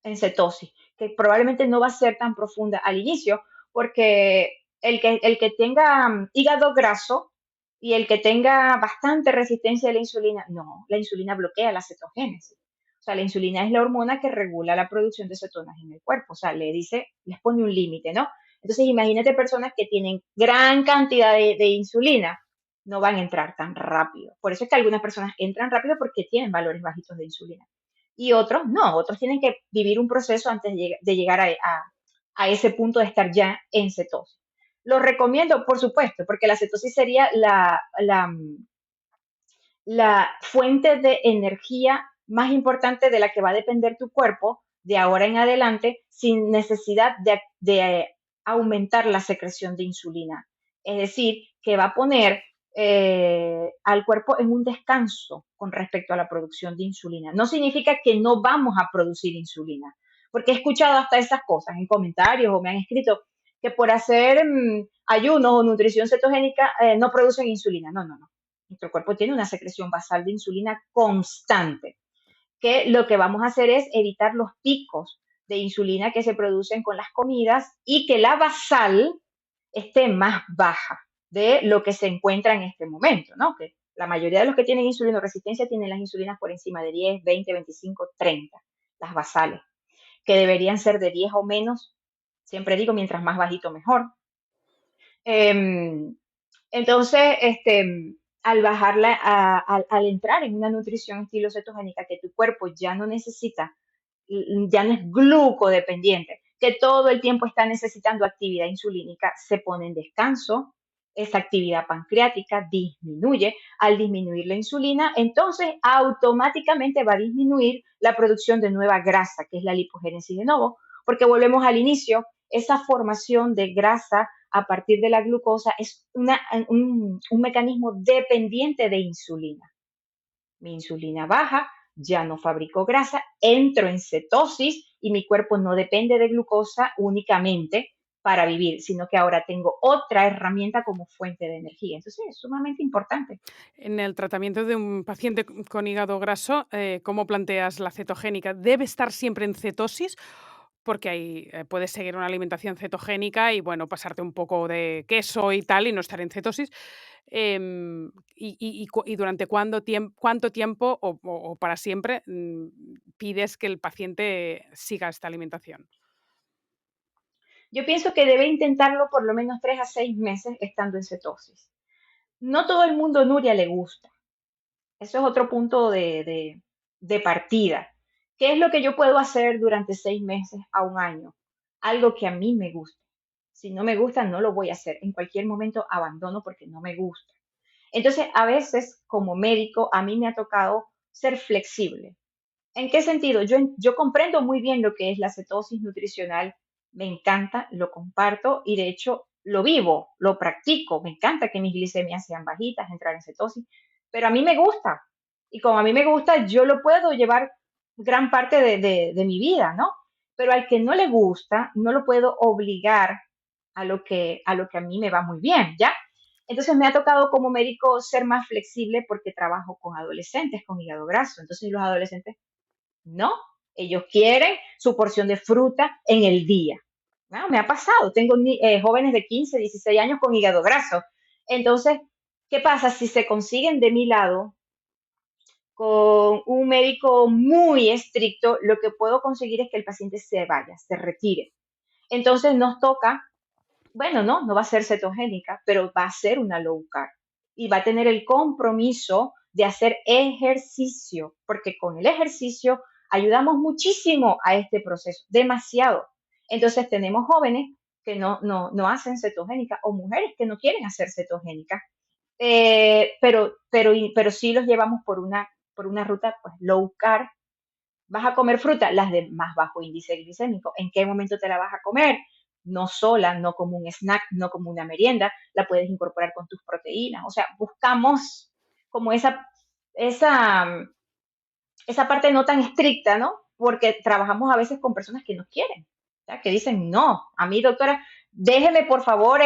en cetosis, que probablemente no va a ser tan profunda al inicio, porque el que tenga hígado graso y el que tenga bastante resistencia a la insulina, no, la insulina bloquea la cetogénesis. O sea, la insulina es la hormona que regula la producción de cetonas en el cuerpo. O sea, les pone un límite, ¿no? Entonces, imagínate personas que tienen gran cantidad de insulina, no van a entrar tan rápido. Por eso es que algunas personas entran rápido porque tienen valores bajitos de insulina y otros no, otros tienen que vivir un proceso antes de llegar a ese punto de estar ya en cetosis. Lo recomiendo, por supuesto, porque la cetosis sería la fuente de energía más importante de la que va a depender tu cuerpo de ahora en adelante sin necesidad de aumentar la secreción de insulina. Es decir, que va a poner al cuerpo en un descanso con respecto a la producción de insulina. No significa que no vamos a producir insulina, porque he escuchado hasta esas cosas en comentarios o me han escrito que por hacer ayuno o nutrición cetogénica no producen insulina. No, no, no. Nuestro cuerpo tiene una secreción basal de insulina constante, que lo que vamos a hacer es evitar los picos de insulina que se producen con las comidas y que la basal esté más baja de lo que se encuentra en este momento, ¿no? Que la mayoría de los que tienen insulinoresistencia tienen las insulinas por encima de 10, 20, 25, 30, las basales, que deberían ser de 10 o menos. Siempre digo, mientras más bajito, mejor. Eh, entonces, al bajarla, al entrar en una nutrición estilo cetogénica que tu cuerpo ya no necesita, ya no es glucodependiente, que todo el tiempo está necesitando actividad insulínica, se pone en descanso, esa actividad pancreática disminuye. Al disminuir la insulina, entonces automáticamente va a disminuir la producción de nueva grasa, que es la lipogénesis de nuevo, porque volvemos al inicio, esa formación de grasa a partir de la glucosa es un mecanismo dependiente de insulina. Mi insulina baja, ya no fabrico grasa, entro en cetosis y mi cuerpo no depende de glucosa únicamente para vivir, sino que ahora tengo otra herramienta como fuente de energía. Entonces es sumamente importante. En el tratamiento de un paciente con hígado graso, ¿cómo planteas la cetogénica? ¿Debe estar siempre en cetosis? Porque ahí puedes seguir una alimentación cetogénica y, bueno, pasarte un poco de queso y tal y no estar en cetosis. Y durante cuánto tiempo o para siempre pides que el paciente siga esta alimentación. Yo pienso que debe intentarlo por lo menos 3 a 6 meses estando en cetosis. No todo el mundo, Nuria, le gusta. Eso es otro punto de partida. ¿Qué es lo que yo puedo hacer durante 6 meses a un año? Algo que a mí me guste. Si no me gusta, no lo voy a hacer. En cualquier momento abandono porque no me gusta. Entonces, a veces, como médico, a mí me ha tocado ser flexible. ¿En qué sentido? Yo comprendo muy bien lo que es la cetosis nutricional, me encanta, lo comparto y de hecho lo vivo, lo practico, me encanta que mis glicemias sean bajitas, entrar en cetosis, pero a mí me gusta y como a mí me gusta, yo lo puedo llevar gran parte de mi vida, ¿no? Pero al que no le gusta, no lo puedo obligar a lo que a mí me va muy bien, ¿ya? Entonces me ha tocado como médico ser más flexible porque trabajo con adolescentes con hígado graso. Entonces los adolescentes no, ellos quieren su porción de fruta en el día. No, me ha pasado, tengo jóvenes de 15, 16 años con hígado graso. Entonces, ¿qué pasa? Si se consiguen de mi lado con un médico muy estricto, lo que puedo conseguir es que el paciente se vaya, se retire. Entonces nos toca, bueno, no va a ser cetogénica, pero va a ser una low carb y va a tener el compromiso de hacer ejercicio, porque con el ejercicio ayudamos muchísimo a este proceso, demasiado. Entonces tenemos jóvenes que no hacen cetogénica o mujeres que no quieren hacer cetogénica, pero sí los llevamos por una ruta pues, low carb. ¿Vas a comer fruta? Las de más bajo índice glicémico. ¿En qué momento te la vas a comer? No sola, no como un snack, no como una merienda, la puedes incorporar con tus proteínas. O sea, buscamos como esa, esa parte no tan estricta, ¿no? Porque trabajamos a veces con personas que no quieren, ¿ya? Que dicen, no, a mí doctora, déjeme por favor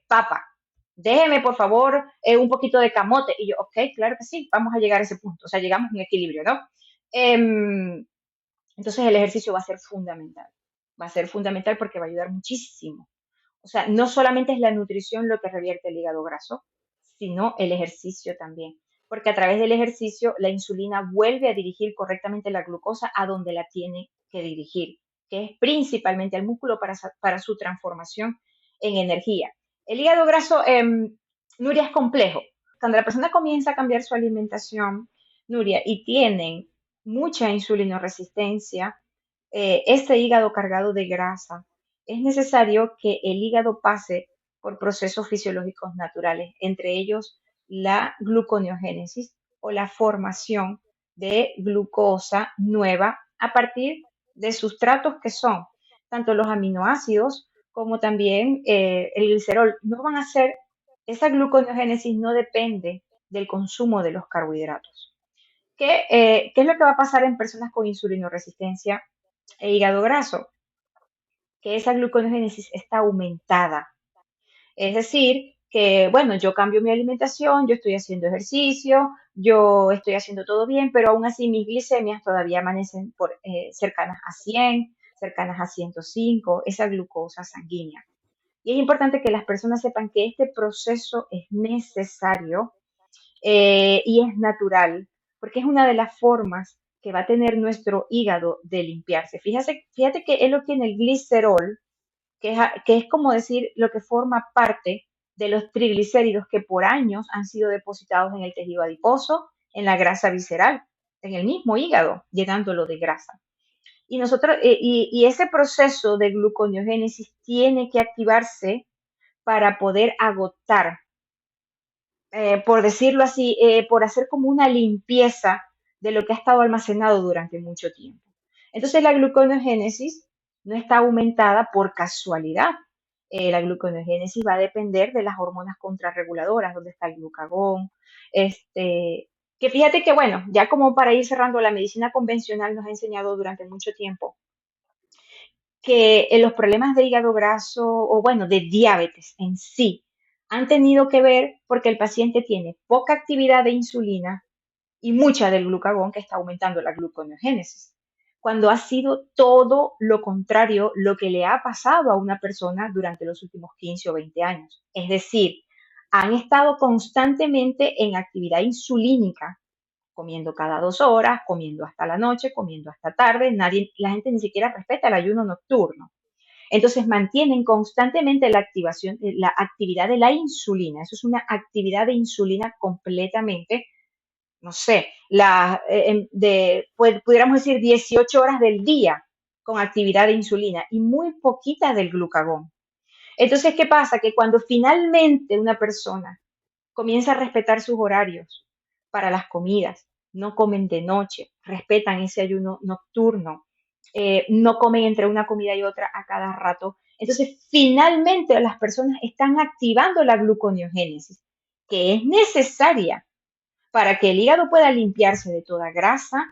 papa, déjeme por favor un poquito de camote. Y yo, ok, claro que sí, vamos a llegar a ese punto. O sea, llegamos a un equilibrio, ¿no? Entonces el ejercicio va a ser fundamental porque va a ayudar muchísimo. O sea, no solamente es la nutrición lo que revierte el hígado graso, sino el ejercicio también. Porque a través del ejercicio la insulina vuelve a dirigir correctamente la glucosa a donde la tiene que dirigir, que es principalmente al músculo para su transformación en energía. El hígado graso, Nuria, es complejo. Cuando la persona comienza a cambiar su alimentación, Nuria, y tienen mucha insulinoresistencia, este hígado cargado de grasa, es necesario que el hígado pase por procesos fisiológicos naturales, entre ellos la gluconeogénesis o la formación de glucosa nueva a partir de sustratos que son tanto los aminoácidos como también el glicerol. No van a ser, esa gluconeogénesis no depende del consumo de los carbohidratos. ¿Qué es lo que va a pasar en personas con insulinoresistencia e hígado graso? Que esa gluconeogénesis está aumentada. Es decir, que, bueno, yo cambio mi alimentación, yo estoy haciendo ejercicio, yo estoy haciendo todo bien, pero aún así mis glicemias todavía amanecen cercanas a 100, cercanas a 105, esa glucosa sanguínea. Y es importante que las personas sepan que este proceso es necesario y es natural, porque es una de las formas que va a tener nuestro hígado de limpiarse. Fíjate que él lo tiene el glicerol, que es como decir lo que forma parte de los triglicéridos que por años han sido depositados en el tejido adiposo, en la grasa visceral, en el mismo hígado, llenándolo de grasa. Y ese proceso de gluconeogénesis tiene que activarse para poder agotar, por decirlo así, por hacer como una limpieza de lo que ha estado almacenado durante mucho tiempo. Entonces la gluconeogénesis no está aumentada por casualidad. La gluconeogénesis va a depender de las hormonas contrarreguladoras, donde está el glucagón, que fíjate que, bueno, ya como para ir cerrando, la medicina convencional nos ha enseñado durante mucho tiempo que los problemas de hígado graso o bueno, de diabetes en sí han tenido que ver porque el paciente tiene poca actividad de insulina y mucha del glucagón que está aumentando la gluconeogénesis, cuando ha sido todo lo contrario lo que le ha pasado a una persona durante los últimos 15 o 20 años. Es decir, han estado constantemente en actividad insulínica, comiendo cada 2 horas, comiendo hasta la noche, comiendo hasta tarde, la gente ni siquiera respeta el ayuno nocturno. Entonces mantienen constantemente la actividad de la insulina. Eso es una actividad de insulina completamente, no sé, pudiéramos decir 18 horas del día con actividad de insulina y muy poquita del glucagón. Entonces, ¿qué pasa? Que cuando finalmente una persona comienza a respetar sus horarios para las comidas, no comen de noche, respetan ese ayuno nocturno, no comen entre una comida y otra a cada rato. Entonces, finalmente las personas están activando la gluconeogénesis, que es necesaria para que el hígado pueda limpiarse de toda grasa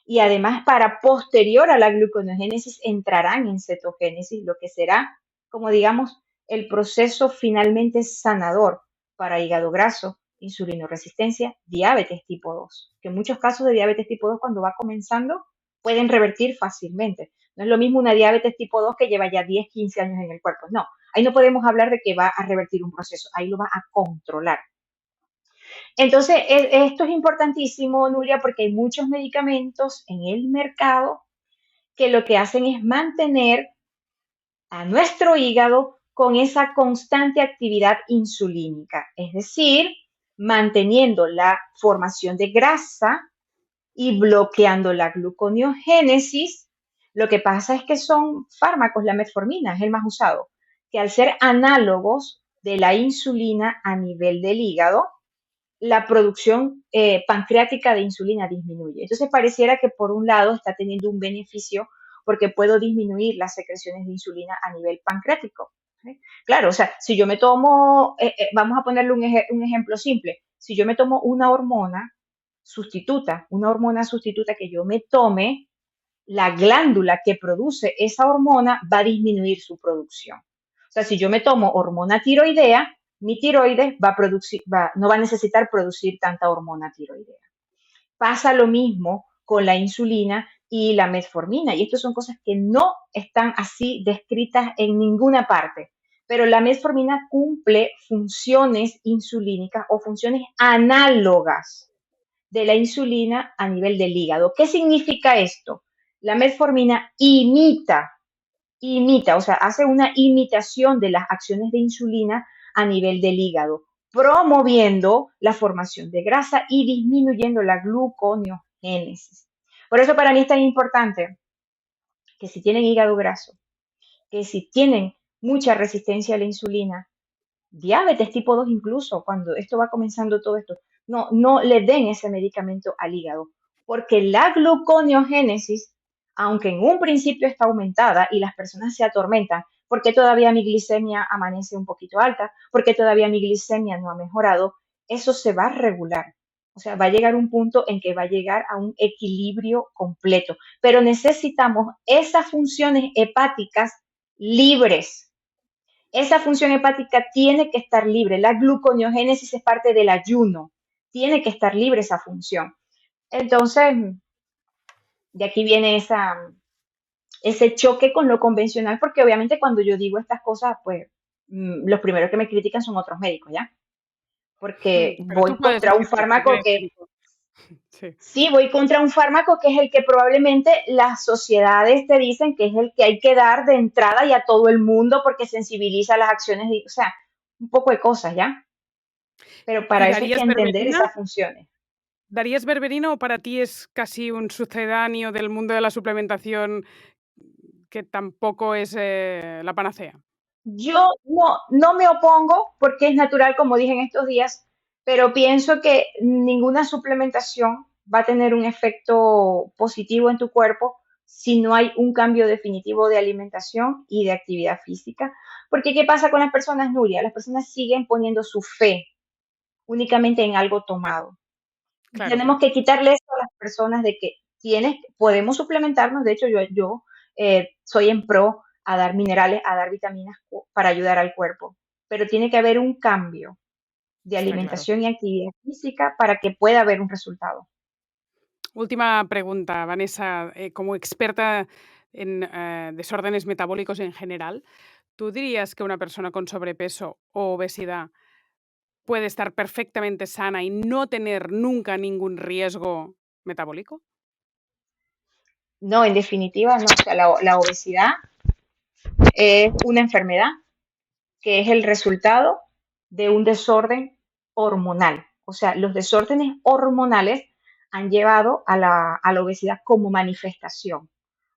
y además para posterior a la gluconeogénesis entrarán en cetogénesis, lo que será, como digamos, el proceso finalmente sanador para hígado graso, insulinoresistencia, diabetes tipo 2, que en muchos casos de diabetes tipo 2 cuando va comenzando pueden revertir fácilmente. No es lo mismo una diabetes tipo 2 que lleva ya 10, 15 años en el cuerpo. No, ahí no podemos hablar de que va a revertir un proceso, ahí lo va a controlar. Entonces, esto es importantísimo, Nuria, porque hay muchos medicamentos en el mercado que lo que hacen es mantener a nuestro hígado con esa constante actividad insulínica, es decir, manteniendo la formación de grasa y bloqueando la gluconeogénesis. Lo que pasa es que son fármacos, la metformina es el más usado, que al ser análogos de la insulina a nivel del hígado, la producción pancreática de insulina disminuye. Entonces pareciera que por un lado está teniendo un beneficio porque puedo disminuir las secreciones de insulina a nivel pancreático. ¿Sí? Claro, o sea, si yo me tomo, vamos a ponerle un ejemplo simple, si yo me tomo una hormona sustituta que yo me tome, la glándula que produce esa hormona va a disminuir su producción. O sea, si yo me tomo hormona tiroidea, mi tiroides va a producir, no va a necesitar producir tanta hormona tiroidea. Pasa lo mismo con la insulina y la metformina, y estas son cosas que no están así descritas en ninguna parte, pero la metformina cumple funciones insulínicas o funciones análogas de la insulina a nivel del hígado. ¿Qué significa esto? La metformina imita, o sea, hace una imitación de las acciones de insulina a nivel del hígado, promoviendo la formación de grasa y disminuyendo la gluconeogénesis. Por eso para mí es tan importante que si tienen hígado graso, que si tienen mucha resistencia a la insulina, diabetes tipo 2 incluso, cuando esto va comenzando todo esto, no le den ese medicamento al hígado, porque la gluconeogénesis, aunque en un principio está aumentada y las personas se atormentan, porque todavía mi glicemia amanece un poquito alta, porque todavía mi glicemia no ha mejorado, eso se va a regular. O sea, va a llegar un punto en que va a llegar a un equilibrio completo, pero necesitamos esas funciones hepáticas libres. Esa función hepática tiene que estar libre. La gluconeogénesis es parte del ayuno. Tiene que estar libre esa función. Entonces, de aquí viene ese choque con lo convencional, porque obviamente cuando yo digo estas cosas, pues los primeros que me critican son otros médicos, ¿ya? Porque Pero tú voy puedes contra un decirlo, porque fármaco eres que, médico. Sí. sí, voy contra un fármaco que es el que probablemente las sociedades te dicen que es el que hay que dar de entrada y a todo el mundo porque sensibiliza las acciones, o sea, un poco de cosas, ¿ya? Pero ¿Y para eso hay que darías entender berberina? esas funciones. ¿Darías berberina o para ti es casi un sucedáneo del mundo de la suplementación que tampoco es la panacea? Yo no me opongo porque es natural, como dije en estos días, pero pienso que ninguna suplementación va a tener un efecto positivo en tu cuerpo si no hay un cambio definitivo de alimentación y de actividad física. Porque ¿qué pasa con las personas, Nuria? Las personas siguen poniendo su fe únicamente en algo tomado. Claro. Tenemos que quitarle eso a las personas de que podemos suplementarnos, de hecho yo soy en pro a dar minerales, a dar vitaminas para ayudar al cuerpo, pero tiene que haber un cambio de Está claro. alimentación y actividad física para que pueda haber un resultado. Última pregunta, Vanessa, como experta en desórdenes metabólicos en general, ¿tú dirías que una persona con sobrepeso o obesidad puede estar perfectamente sana y no tener nunca ningún riesgo metabólico? No, en definitiva, no, o sea, la obesidad es una enfermedad que es el resultado de un desorden hormonal. O sea, los desórdenes hormonales han llevado a la obesidad como manifestación.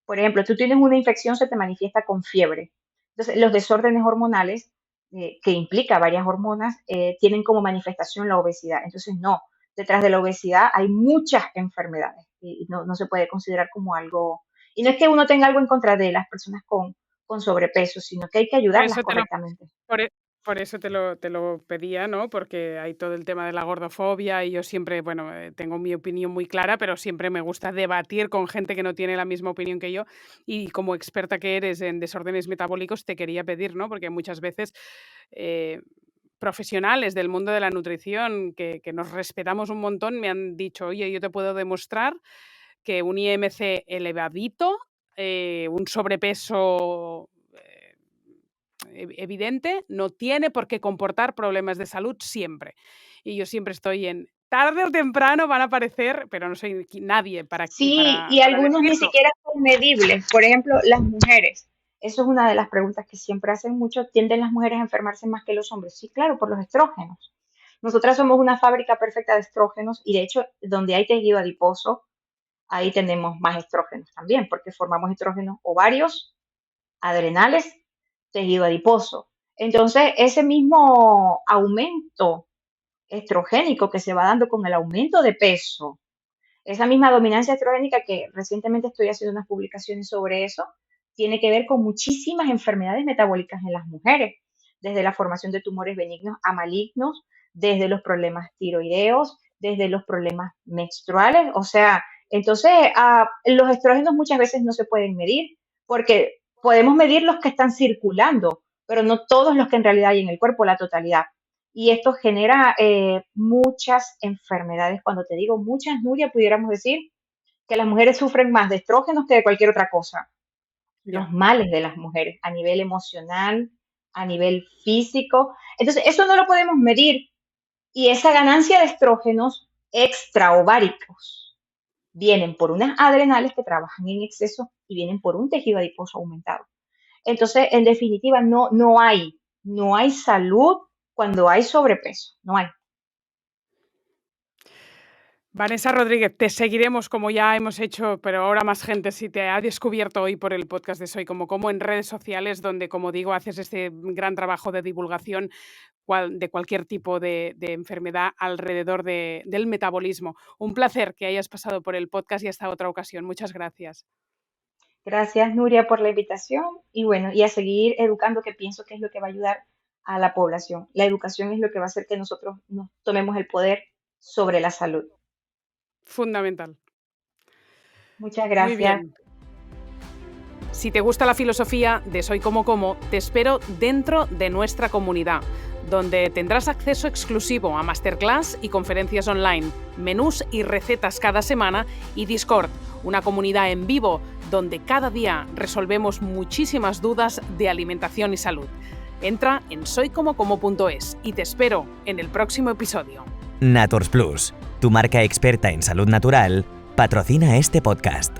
Por ejemplo, tú tienes una infección, se te manifiesta con fiebre. Entonces, los desórdenes hormonales, que implica varias hormonas, tienen como manifestación la obesidad. Entonces, no, detrás de la obesidad hay muchas enfermedades y no se puede considerar como algo. Y no es que uno tenga algo en contra de las personas con sobrepeso, sino que hay que Por ayudarlas eso te lo correctamente. por e por eso te lo pedía, ¿no? Porque hay todo el tema de la gordofobia y yo siempre, bueno, tengo mi opinión muy clara, pero siempre me gusta debatir con gente que no tiene la misma opinión que yo. Y como experta que eres en desórdenes metabólicos, te quería pedir, ¿no? Porque muchas veces, eh, profesionales del mundo de la nutrición que nos respetamos un montón me han dicho: "Oye, yo te puedo demostrar que un IMC elevadito, un sobrepeso, evidente, no tiene por qué comportar problemas de salud siempre". Y yo siempre estoy en, tarde o temprano van a aparecer, pero no soy nadie para, Sí, para, y para algunos ni decirlo. siquiera son medibles. Por ejemplo, las mujeres. Eso es una de las preguntas que siempre hacen mucho. ¿Tienden las mujeres a enfermarse más que los hombres? Sí, claro, por los estrógenos. Nosotras somos una fábrica perfecta de estrógenos y de hecho, donde hay tejido adiposo, ahí tenemos más estrógenos también, porque formamos estrógenos ovarios, adrenales tejido adiposo. Entonces, ese mismo aumento estrogénico que se va dando con el aumento de peso, esa misma dominancia estrogénica que recientemente estoy haciendo unas publicaciones sobre eso, tiene que ver con muchísimas enfermedades metabólicas en las mujeres, desde la formación de tumores benignos a malignos, desde los problemas tiroideos, desde los problemas menstruales, o sea, entonces los estrógenos muchas veces no se pueden medir porque podemos medir los que están circulando, pero no todos los que en realidad hay en el cuerpo, la totalidad. Y esto genera muchas enfermedades. Cuando te digo muchas, Nuria, pudiéramos decir que las mujeres sufren más de estrógenos que de cualquier otra cosa. Los Ya. males de las mujeres a nivel emocional, a nivel físico. Entonces, eso no lo podemos medir. Y esa ganancia de estrógenos extraováricos vienen por unas adrenales que trabajan en exceso y vienen por un tejido adiposo aumentado. Entonces, en definitiva, no hay salud cuando hay sobrepeso, no hay. Vanessa Rodríguez, te seguiremos como ya hemos hecho, pero ahora más gente sí te ha descubierto hoy por el podcast de Soy Como en redes sociales, donde, como digo, haces este gran trabajo de divulgación de cualquier tipo de enfermedad alrededor del metabolismo. Un placer que hayas pasado por el podcast y hasta otra ocasión. Muchas gracias. Gracias, Nuria, por la invitación y bueno, y a seguir educando, que pienso que es lo que va a ayudar a la población. La educación es lo que va a hacer que nosotros nos tomemos el poder sobre la salud. Fundamental. Muchas Muy gracias. bien. Si te gusta la filosofía de Soy Como, te espero dentro de nuestra comunidad, donde tendrás acceso exclusivo a masterclass y conferencias online, menús y recetas cada semana y Discord, una comunidad en vivo donde cada día resolvemos muchísimas dudas de alimentación y salud. Entra en soycomocomo.es y te espero en el próximo episodio. Naturs Plus, tu marca experta en salud natural, patrocina este podcast.